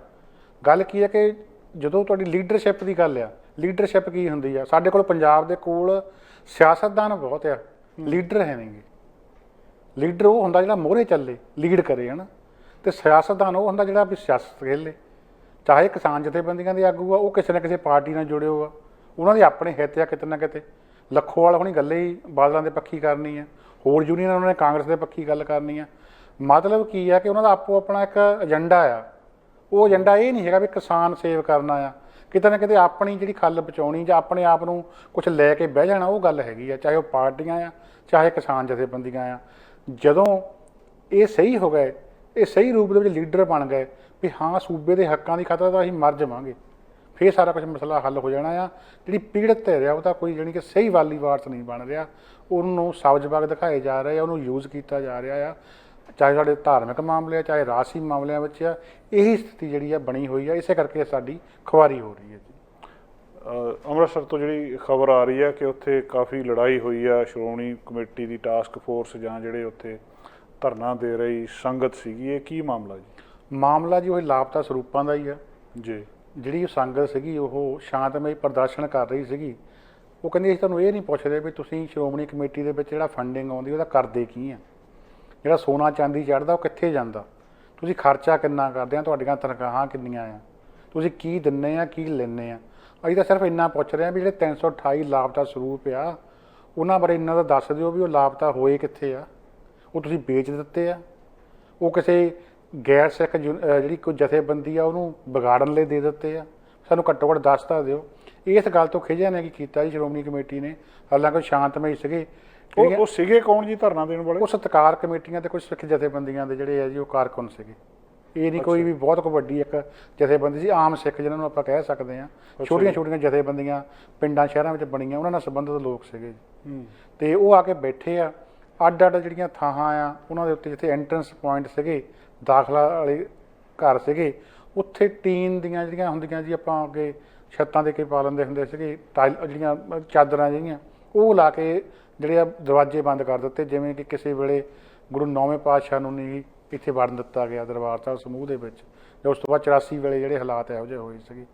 ਗੱਲ ਕੀ ਹੈ ਕਿ ਜਦੋਂ ਤੁਹਾਡੀ ਲੀਡਰਸ਼ਿਪ ਦੀ ਗੱਲ ਆ, ਲੀਡਰਸ਼ਿਪ ਕੀ ਹੁੰਦੀ ਆ? ਸਾਡੇ ਕੋਲ ਪੰਜਾਬ ਦੇ ਕੋਲ ਸਿਆਸਤਦਾਨ ਬਹੁਤ ਆ, ਲੀਡਰ ਹੈ ਨਹੀਂਗੇ। ਲੀਡਰ ਉਹ ਹੁੰਦਾ ਜਿਹੜਾ ਮੋਹਰੇ ਚੱਲੇ, ਲੀਡ ਕਰੇ, ਹੈ ਨਾ। ਅਤੇ ਸਿਆਸਤਦਾਨ ਉਹ ਹੁੰਦਾ ਜਿਹੜਾ ਵੀ ਸਿਆਸਤ ਖੇਲੇ। ਚਾਹੇ ਕਿਸਾਨ ਜਥੇਬੰਦੀਆਂ ਦੇ ਆਗੂ ਆ, ਉਹ ਕਿਸੇ ਨਾ ਕਿਸੇ ਪਾਰਟੀ ਨਾਲ ਜੁੜੇ ਹੋ ਆ, ਉਹਨਾਂ ਦੇ ਆਪਣੇ ਹਿੱਤ ਆ ਕਿਤੇ ਨਾ ਕਿਤੇ। ਲੱਖੋਵਾਲ ਹੋਣੀ ਗੱਲੇ ਹੀ ਬਾਦਲਾਂ ਦੇ ਪੱਖੀ ਕਰਨੀ ਆ, ਹੋਰ ਯੂਨੀਅਨ ਉਹਨਾਂ ਨੇ ਕਾਂਗਰਸ ਦੇ ਪੱਖੀ ਗੱਲ ਕਰਨੀ ਆ। ਮਤਲਬ ਕੀ ਆ ਕਿ ਉਹਨਾਂ ਦਾ ਆਪੋ ਆਪਣਾ ਇੱਕ ਏਜੰਡਾ ਆ। ਉਹ ਏਜੰਡਾ ਇਹ ਨਹੀਂ ਹੈਗਾ ਵੀ ਕਿਸਾਨ ਸੇਵ ਕਰਨਾ ਆ, ਕਿਤੇ ਨਾ ਕਿਤੇ ਆਪਣੀ ਜਿਹੜੀ ਖੱਲ ਬਚਾਉਣੀ ਜਾਂ ਆਪਣੇ ਆਪ ਨੂੰ ਕੁਛ ਲੈ ਕੇ ਬਹਿ ਜਾਣਾ, ਉਹ ਗੱਲ ਹੈਗੀ ਆ। ਚਾਹੇ ਉਹ ਪਾਰਟੀਆਂ ਆ, ਚਾਹੇ ਕਿਸਾਨ ਜਥੇਬੰਦੀਆਂ ਆ। ਜਦੋਂ ਇਹ ਸਹੀ ਹੋ ਗਏ, ਇਹ ਸਹੀ ਰੂਪ ਦੇ ਵਿੱਚ ਲੀਡਰ ਬਣ ਗਏ ਵੀ ਹਾਂ ਸੂਬੇ ਦੇ ਹੱਕਾਂ ਦੀ ਖਾਤਰ ਤਾਂ ਅਸੀਂ ਮਰ ਜਾਵਾਂਗੇ, ਫਿਰ ਸਾਰਾ ਕੁਛ ਮਸਲਾ ਹੱਲ ਹੋ ਜਾਣਾ ਆ। ਜਿਹੜੀ ਪੀੜਤ ਤੇ ਰਿਹਾ ਉਹ ਤਾਂ ਕੋਈ ਜਾਣੀ ਕਿ ਸਹੀ ਵਾਲੀ ਵਾਰਸ ਨਹੀਂ ਬਣ ਰਿਹਾ, ਉਹਨੂੰ ਸਬਜ਼ ਬਾਗ ਦਿਖਾਏ ਜਾ ਰਹੇ ਆ, ਉਹਨੂੰ ਯੂਜ਼ ਕੀਤਾ ਜਾ ਰਿਹਾ ਆ। ਚਾਹੇ ਸਾਡੇ ਧਾਰਮਿਕ ਮਾਮਲੇ ਆ, ਚਾਹੇ ਰਾਜਸੀ ਮਾਮਲਿਆਂ ਵਿੱਚ ਆ, ਇਹੀ ਸਥਿਤੀ ਜਿਹੜੀ ਆ ਬਣੀ ਹੋਈ ਆ। ਇਸੇ ਕਰਕੇ ਸਾਡੀ ਖੁਆਰੀ ਹੋ ਰਹੀ ਹੈ ਜੀ।
ਅੰਮ੍ਰਿਤਸਰ ਤੋਂ ਜਿਹੜੀ ਖਬਰ ਆ ਰਹੀ ਹੈ ਕਿ ਉੱਥੇ ਕਾਫੀ ਲੜਾਈ ਹੋਈ ਆ, ਸ਼੍ਰੋਮਣੀ ਕਮੇਟੀ ਦੀ ਟਾਸਕ ਫੋਰਸ ਜਾਂ ਜਿਹੜੇ ਉੱਥੇ ਧਰਨਾ ਦੇ ਰਹੀ ਸੰਗਤ ਸੀਗੀ, ਇਹ ਕੀ ਮਾਮਲਾ ਜੀ?
ਮਾਮਲਾ ਜੀ ਉਹ ਲਾਪਤਾ ਸਰੂਪਾਂ ਦਾ ਹੀ ਆ
ਜੀ।
ਜਿਹੜੀ ਸੰਗਤ ਸੀਗੀ ਉਹ ਸ਼ਾਂਤਮਈ ਪ੍ਰਦਰਸ਼ਨ ਕਰ ਰਹੀ ਸੀਗੀ। ਉਹ ਕਹਿੰਦੀ ਅਸੀਂ ਤੁਹਾਨੂੰ ਇਹ ਨਹੀਂ ਪੁੱਛਦੇ ਵੀ ਤੁਸੀਂ ਸ਼੍ਰੋਮਣੀ ਕਮੇਟੀ ਦੇ ਵਿੱਚ ਜਿਹੜਾ ਫੰਡਿੰਗ ਆਉਂਦੀ ਉਹਦਾ ਕਰਦੇ ਕੀ ਆ, ਜਿਹੜਾ ਸੋਨਾ ਚਾਂਦੀ ਚੜ੍ਹਦਾ ਉਹ ਕਿੱਥੇ ਜਾਂਦਾ, ਤੁਸੀਂ ਖਰਚਾ ਕਿੰਨਾ ਕਰਦੇ ਆ, ਤੁਹਾਡੀਆਂ ਤਨਖਾਹਾਂ ਕਿੰਨੀਆਂ ਆ, ਤੁਸੀਂ ਕੀ ਦਿੰਦੇ ਆ, ਕੀ ਲੈਂਦੇ ਆ। ਅਸੀਂ ਤਾਂ ਸਿਰਫ ਇੰਨਾ ਪੁੱਛ ਰਹੇ ਹਾਂ ਵੀ ਜਿਹੜੇ 328 ਲਾਪਤਾ ਸਰੂਪ ਆ ਉਹਨਾਂ ਬਾਰੇ ਇੰਨਾ ਤਾਂ ਦੱਸ ਦਿਓ ਵੀ ਉਹ ਲਾਪਤਾ ਹੋਏ ਕਿੱਥੇ ਆ, ਉਹ ਤੁਸੀਂ ਵੇਚ ਦਿੱਤੇ ਆ, ਉਹ ਕਿਸੇ ਗੈਰ ਸਿੱਖ ਜਿਹੜੀ ਕੋਈ ਜਥੇਬੰਦੀ ਆ ਉਹਨੂੰ ਵਿਗਾੜਨ ਲਈ ਦੇ ਦਿੱਤੇ ਆ। ਸਾਨੂੰ ਘੱਟੋ ਘੱਟ ਦੱਸ ਤਾਂ ਦਿਓ। ਇਸ ਗੱਲ ਤੋਂ ਖਿਝਿਆ ਨੇ ਕੀ ਕੀਤਾ ਜੀ ਸ਼੍ਰੋਮਣੀ ਕਮੇਟੀ ਨੇ, ਹਾਲਾਂਕਿ ਸ਼ਾਂਤਮਈ ਸੀਗੇ।
ਉਹ ਸੀਗੇ ਕੌਣ ਜੀ ਧਰਨਾ ਦੇਣ ਵਾਲੇ? ਉਹ
ਸਤਿਕਾਰ ਕਮੇਟੀਆਂ ਤੇ ਕੁਝ ਸਿੱਖ ਜਥੇਬੰਦੀਆਂ ਦੇ ਜਿਹੜੇ ਆ ਜੀ ਉਹ ਕਾਰਕੁਨ ਸੀਗੇ। ਇਹ ਨਹੀਂ ਕੋਈ ਵੀ ਬਹੁਤ ਕੁ ਵੱਡੀ ਇੱਕ ਜਥੇਬੰਦੀ ਸੀ, ਆਮ ਸਿੱਖ ਜਿਹਨਾਂ ਨੂੰ ਆਪਾਂ ਕਹਿ ਸਕਦੇ ਹਾਂ। ਛੋਟੀਆਂ ਛੋਟੀਆਂ ਜਥੇਬੰਦੀਆਂ ਪਿੰਡਾਂ ਸ਼ਹਿਰਾਂ ਵਿੱਚ ਬਣੀਆਂ, ਉਹਨਾਂ ਨਾਲ ਸੰਬੰਧਿਤ ਲੋਕ ਸੀਗੇ ਜੀ। ਅਤੇ ਉਹ ਆ ਕੇ ਬੈਠੇ ਆ ਅੱਡ ਅੱਡ ਜਿਹੜੀਆਂ ਥਾਵਾਂ ਆ ਉਹਨਾਂ ਦੇ ਉੱਤੇ, ਜਿੱਥੇ ਐਂਟਰੈਂਸ ਪੁਆਇੰਟ ਸੀਗੇ, ਦਾਖਲਾ ਵਾਲੇ ਘਰ ਸੀਗੇ, ਉੱਥੇ ਟੀਨ ਦੀਆਂ ਜਿਹੜੀਆਂ ਹੁੰਦੀਆਂ ਜੀ ਆਪਾਂ ਅੱਗੇ ਛੱਤਾਂ ਦੇ ਕੇ ਪਾ ਲੈਂਦੇ ਹੁੰਦੇ ਸੀਗੇ ਟਾਇਲ, ਜਿਹੜੀਆਂ ਚਾਦਰਾਂ ਜਿਹੜੀਆਂ ਉਹ ਲਾ ਕੇ ਜਿਹੜੇ ਆ ਦਰਵਾਜ਼ੇ ਬੰਦ ਕਰ ਦਿੱਤੇ, ਜਿਵੇਂ ਕਿ ਕਿਸੇ ਵੇਲੇ ਗੁਰੂ 9ਵੇਂ ਪਾਤਸ਼ਾਹ ਨੂੰ ਨਹੀਂ ਇੱਥੇ ਵੜਨ ਦਿੱਤਾ ਗਿਆ ਦਰਬਾਰ ਸਾਹਿਬ ਸਮੂਹ ਦੇ ਵਿੱਚ, ਜਾਂ ਉਸ ਤੋਂ ਬਾਅਦ 84 ਵੇਲੇ ਜਿਹੜੇ ਹਾਲਾਤ ਇਹੋ ਜਿਹੇ ਹੋਏ ਸੀਗੇ।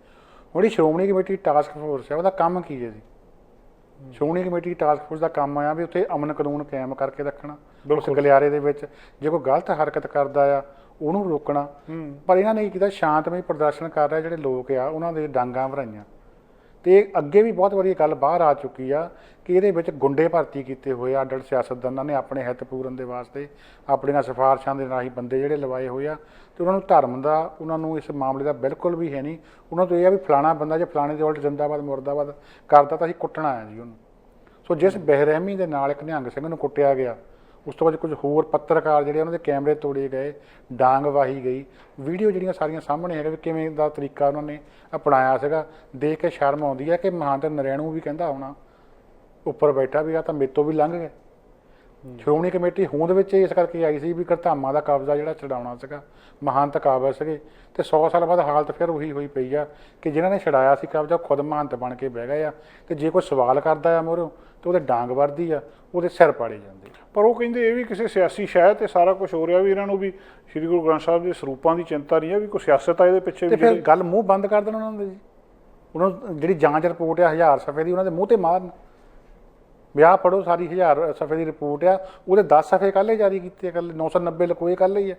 ਜਿਹੜੀ ਸ਼੍ਰੋਮਣੀ ਕਮੇਟੀ ਟਾਸਕ ਫੋਰਸ ਹੈ ਉਹਦਾ ਕੰਮ ਕੀ ਹੈ ਜੀ? ਸ਼੍ਰੋਮਣੀ ਕਮੇਟੀ ਟਾਸਕ ਫੋਰਸ ਦਾ ਕੰਮ ਆ ਵੀ ਉੱਥੇ ਅਮਨ ਕਾਨੂੰਨ ਕਾਇਮ ਕਰਕੇ ਰੱਖਣਾ, ਉਸ ਗਲਿਆਰੇ ਦੇ ਵਿੱਚ ਜੇ ਕੋਈ ਗਲਤ ਹਰਕਤ ਕਰਦਾ ਆ ਉਹਨੂੰ ਰੋਕਣਾ। ਪਰ ਇਹਨਾਂ ਨੇ ਕੀ ਕੀਤਾ, ਸ਼ਾਂਤਮਈ ਪ੍ਰਦਰਸ਼ਨ ਕਰ ਰਹੇ ਜਿਹੜੇ ਲੋਕ ਆ ਉਹਨਾਂ ਦੇ ਡਾਂਗਾਂ ਭਰਾਈਆਂ। ਅਤੇ ਅੱਗੇ ਵੀ ਬਹੁਤ ਵਾਰੀ ਗੱਲ ਬਾਹਰ ਆ ਚੁੱਕੀ ਆ ਕਿ ਇਹਦੇ ਵਿੱਚ ਗੁੰਡੇ ਭਰਤੀ ਕੀਤੇ ਹੋਏ ਆ, ਅੱਡ ਸਿਆਸਤਦਾਨਾਂ ਨੇ ਆਪਣੇ ਹਿੱਤ ਪੂਰਨ ਦੇ ਵਾਸਤੇ ਆਪਣੀਆਂ ਸਿਫਾਰਸ਼ਾਂ ਦੇ ਰਾਹੀਂ ਬੰਦੇ ਜਿਹੜੇ ਲਵਾਏ ਹੋਏ ਆ। ਅਤੇ ਉਹਨਾਂ ਨੂੰ ਧਰਮ ਦਾ, ਉਹਨਾਂ ਨੂੰ ਇਸ ਮਾਮਲੇ ਦਾ ਬਿਲਕੁਲ ਵੀ ਹੈ ਨਹੀਂ। ਉਹਨਾਂ ਤੋਂ ਇਹ ਆ ਵੀ ਫਲਾਣਾ ਬੰਦਾ ਜੇ ਫਲਾਣੇ ਦੇ ਉਲਟ ਜ਼ਿੰਦਾਬਾਦ ਮੁਰਦਾਬਾਦ ਕਰਦਾ ਤਾਂ ਅਸੀਂ ਕੁੱਟਣਾ ਆ ਜੀ ਉਹਨੂੰ। ਸੋ ਜਿਸ ਬੇਰਹਿਮੀ ਦੇ ਨਾਲ ਇੱਕ ਨਿਹੰਗ ਸਿੰਘ ਨੂੰ ਕੁੱਟਿਆ ਗਿਆ, ਉਸ ਤੋਂ ਬਾਅਦ ਕੁਝ ਹੋਰ ਪੱਤਰਕਾਰ ਜਿਹੜੇ ਉਹਨਾਂ ਦੇ ਕੈਮਰੇ ਤੋੜੇ ਗਏ, ਡਾਂਗ ਵਾਹੀ ਗਈ, ਵੀਡੀਓ ਜਿਹੜੀਆਂ ਸਾਰੀਆਂ ਸਾਹਮਣੇ ਹੈਗਾ ਵੀ ਕਿਵੇਂ ਦਾ ਤਰੀਕਾ ਉਹਨਾਂ ਨੇ ਅਪਣਾਇਆ ਸੀਗਾ। ਦੇਖ ਕੇ ਸ਼ਰਮ ਆਉਂਦੀ ਹੈ ਕਿ ਮਹਾਂਤ ਨਰੈਣੂ ਵੀ ਕਹਿੰਦਾ ਹੋਣਾ ਉੱਪਰ ਬੈਠਾ ਵੀ ਆ ਤਾਂ ਮੇਰੇ ਤੋਂ ਵੀ ਲੰਘ ਗਏ। ਸ਼੍ਰੋਮਣੀ ਕਮੇਟੀ ਹੋਂਦ ਵਿੱਚ ਇਸ ਕਰਕੇ ਆਈ ਸੀ ਵੀ ਘਰਧਾਮਾਂ ਦਾ ਕਬਜ਼ਾ ਜਿਹੜਾ ਛਡਾਉਣਾ ਸੀਗਾ, ਮਹੰਤ ਕਾਬਲ ਸੀਗੇ। ਅਤੇ 100 ਸਾਲ ਬਾਅਦ ਹਾਲਤ ਫਿਰ ਉਹੀ ਹੋਈ ਪਈ ਆ ਕਿ ਜਿਨ੍ਹਾਂ ਨੇ ਛਡਾਇਆ ਸੀ ਕਬਜ਼ਾ ਖੁਦ ਮਹੰਤ ਬਣ ਕੇ ਬਹਿ ਗਏ ਆ। ਅਤੇ ਜੇ ਕੋਈ ਸਵਾਲ ਕਰਦਾ ਆ ਮੂਹਰੋਂ ਤਾਂ ਉਹਦੇ ਡਾਂਗ ਵਰਦੀ ਆ, ਉਹਦੇ ਸਿਰ ਪਾੜੇ ਜਾਂਦੇ।
ਪਰ ਉਹ ਕਹਿੰਦੇ ਇਹ ਵੀ ਕਿਸੇ ਸਿਆਸੀ ਸ਼ਾਇਦ ਤੇ ਸਾਰਾ ਕੁਝ ਹੋ ਰਿਹਾ ਵੀ ਇਹਨਾਂ ਨੂੰ ਵੀ ਸ੍ਰੀ ਗੁਰੂ ਗ੍ਰੰਥ ਸਾਹਿਬ ਦੇ ਸਰੂਪਾਂ ਦੀ ਚਿੰਤਾ ਨਹੀਂ ਹੈ, ਵੀ ਕੋਈ ਸਿਆਸਤ ਆ ਇਹਦੇ ਪਿੱਛੇ।
ਅਤੇ ਫਿਰ ਗੱਲ ਮੂੰਹ ਬੰਦ ਕਰ ਦੇਣ ਉਹਨਾਂ ਦੇ ਜੀ। ਉਹਨਾਂ ਨੂੰ ਜਿਹੜੀ ਜਾਂਚ ਰਿਪੋਰਟ ਆ 1000 ਸਫ਼ੇ ਦੀ, ਉਹਨਾਂ ਦੇ ਮੂੰਹ 'ਤੇ ਮਾਰਨ ਵਿਆਹ ਪੜ੍ਹੋ ਸਾਰੀ 1000 ਸਫ਼ੇ ਦੀ ਰਿਪੋਰਟ ਆ, ਉਹਦੇ 10 ਸਫ਼ੇ ਕੱਲ੍ਹ ਹੀ ਜਾਰੀ ਕੀਤੇ, ਕੱਲ੍ਹ 990 ਲਕੋਏ ਕੱਲ੍ਹ ਹੀ ਆ।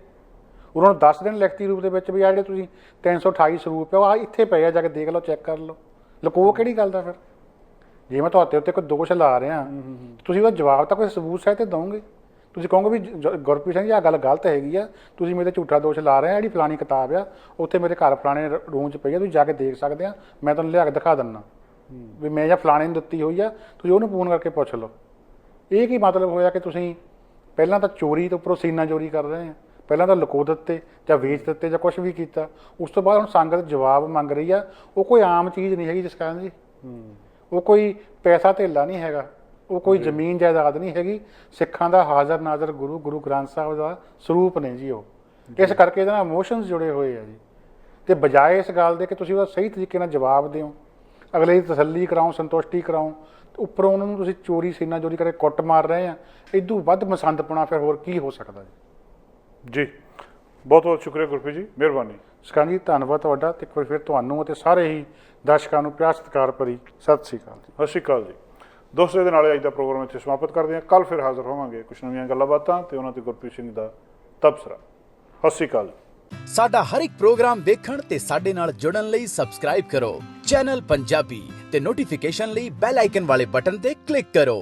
ਉਹਨਾਂ ਨੂੰ 10 ਦਿਨ ਲਿਖਤੀ ਰੂਪ ਦੇ ਵਿੱਚ ਵੀ ਆ ਜਿਹੜੇ ਤੁਸੀਂ 328 ਸਰੂਪ ਆ ਉਹ ਆ ਇੱਥੇ ਪਏ ਆ, ਜਾ ਕੇ ਦੇਖ ਲਓ, ਚੈੱਕ ਕਰ ਲਓ। ਲਕੋ ਕਿਹੜੀ ਗੱਲ ਦਾ? ਫਿਰ ਜੇ ਮੈਂ ਤੁਹਾਡੇ ਉੱਤੇ ਕੋਈ ਦੋਸ਼ ਲਾ ਰਿਹਾ ਤੁਸੀਂ ਉਹਦਾ ਜਵਾਬ ਤਾਂ ਕੋਈ ਸਬੂਤ ਸਹਿਤ ਤੇ ਦਓਗੇ। ਤੁਸੀਂ ਕਹੋਗੇ ਵੀ ਗੁਰਪ੍ਰੀਤ ਸਿੰਘ ਜੀ ਆਹ ਗੱਲ ਗਲਤ ਹੈਗੀ ਆ, ਤੁਸੀਂ ਮੇਰੇ 'ਤੇ ਝੂਠਾ ਦੋਸ਼ ਲਾ ਰਹੇ ਆ, ਜਿਹੜੀ ਫਲਾਣੀ ਕਿਤਾਬ ਆ ਉੱਥੇ ਮੇਰੇ ਘਰ ਫਲਾਣੇ ਰੂਮ 'ਚ ਪਈ ਆ, ਤੁਸੀਂ ਜਾ ਕੇ ਦੇਖ ਸਕਦੇ ਆ, ਮੈਂ ਤੁਹਾਨੂੰ ਲਿਆ ਕੇ ਦਿਖਾ ਦਿੰਦਾ ਵੀ ਮੈਂ ਜਾਂ ਫਲਾਣੇ ਨੂੰ ਦਿੱਤੀ ਹੋਈ ਆ, ਤੁਸੀਂ ਉਹਨੂੰ ਫੋਨ ਕਰਕੇ ਪੁੱਛ ਲਓ। ਇਹ ਕੀ ਮਤਲਬ ਹੋਇਆ ਕਿ ਤੁਸੀਂ ਪਹਿਲਾਂ ਤਾਂ ਚੋਰੀ ਤੋਂ ਉੱਪਰੋਂ ਸੀਨਾ ਚੋਰੀ ਕਰ ਰਹੇ ਆ, ਪਹਿਲਾਂ ਤਾਂ ਲੁਕੋ ਦਿੱਤੇ ਜਾਂ ਵੇਚ ਦਿੱਤੇ ਜਾਂ ਕੁਝ ਵੀ ਕੀਤਾ, ਉਸ ਤੋਂ ਬਾਅਦ ਹੁਣ ਸੰਗਤ ਜਵਾਬ ਮੰਗ ਰਹੀ ਆ। ਉਹ ਕੋਈ ਆਮ ਚੀਜ਼ ਨਹੀਂ ਹੈਗੀ ਜਸਕਰਨ ਜੀ, ਉਹ ਕੋਈ ਪੈਸਾ ਧੇਲਾ ਨਹੀਂ ਹੈਗਾ, ਉਹ ਕੋਈ ਜ਼ਮੀਨ ਜਾਇਦਾਦ ਨਹੀਂ ਹੈਗੀ। ਸਿੱਖਾਂ ਦਾ ਹਾਜ਼ਰ ਨਾਜ਼ਰ ਗੁਰੂ, ਗੁਰੂ ਗ੍ਰੰਥ ਸਾਹਿਬ ਦਾ ਸਰੂਪ ਨੇ ਜੀ ਉਹ। ਇਸ ਕਰਕੇ ਇਹਦੇ ਨਾਲ ਇਮੋਸ਼ਨਸ ਜੁੜੇ ਹੋਏ ਆ ਜੀ। ਤੇ ਬਜਾਏ ਇਸ ਗੱਲ ਦੇ ਕਿ ਤੁਸੀਂ ਉਹਦਾ ਸਹੀ ਤਰੀਕੇ ਨਾਲ ਜਵਾਬ ਦਿਓ, ਅਗਲੇ ਦੀ ਤਸੱਲੀ ਕਰਾਓ, ਸੰਤੁਸ਼ਟੀ ਕਰਾਓ, ਉੱਪਰੋਂ ਉਹਨਾਂ ਨੂੰ ਤੁਸੀਂ ਚੋਰੀ ਸੀਨਾ ਚੋਰੀ ਕਰਕੇ ਕੁੱਟ ਮਾਰ ਰਹੇ ਆ। ਇਦੋਂ ਵੱਧ ਮਸੰਦਪੁਣਾ ਫਿਰ ਹੋਰ ਕੀ ਹੋ ਸਕਦਾ ਜੀ।
ਬਹੁਤ ਬਹੁਤ ਸ਼ੁਕਰੀਆ ਗੁਰਪ੍ਰੀਤ ਜੀ, ਮਿਹਰਬਾਨੀ।
ਸਕਾਂ ਜੀ, ਧੰਨਵਾਦ ਤੁਹਾਡਾ। ਤੇ ਇੱਕ ਵਾਰ ਫਿਰ ਤੁਹਾਨੂੰ ਅਤੇ ਸਾਰੇ ਹੀ ਦਰਸ਼ਕਾਂ ਨੂੰ ਪਿਆਰ ਸਤਿਕਾਰ ਭਰੀ ਸਤਿ ਸ਼੍ਰੀ ਅਕਾਲ ਜੀ।
ਸਤਿ ਸ਼੍ਰੀ ਅਕਾਲ ਜੀ ਦੋਸਤੋ, ਇਹਦੇ ਨਾਲ ਅੱਜ ਦਾ ਪ੍ਰੋਗਰਾਮ ਇੱਥੇ ਸਮਾਪਤ ਕਰਦੇ ਹਾਂ। ਕੱਲ ਫਿਰ ਹਾਜ਼ਰ ਹੋਵਾਂਗੇ ਕੁਝ ਨਵੀਆਂ ਗੱਲਾਂ ਬਾਤਾਂ ਤੇ ਉਹਨਾਂ ਤੇ ਗੁਰਪ੍ਰੀਤ ਸਿੰਘ ਦਾ ਤਬਸਰਾ। ਸਤਿ ਸ਼੍ਰੀ ਅਕਾਲ।
ਸਾਡਾ ਹਰ ਇੱਕ ਪ੍ਰੋਗਰਾਮ ਵੇਖਣ ਤੇ ਸਾਡੇ ਨਾਲ ਜੁੜਨ ਲਈ ਸਬਸਕ੍ਰਾਈਬ ਕਰੋ ਚੈਨਲ ਪੰਜਾਬੀ ਤੇ ਨੋਟੀਫਿਕੇਸ਼ਨ ਲਈ ਬੈਲ ਆਈਕਨ ਵਾਲੇ ਬਟਨ ਤੇ ਕਲਿੱਕ ਕਰੋ।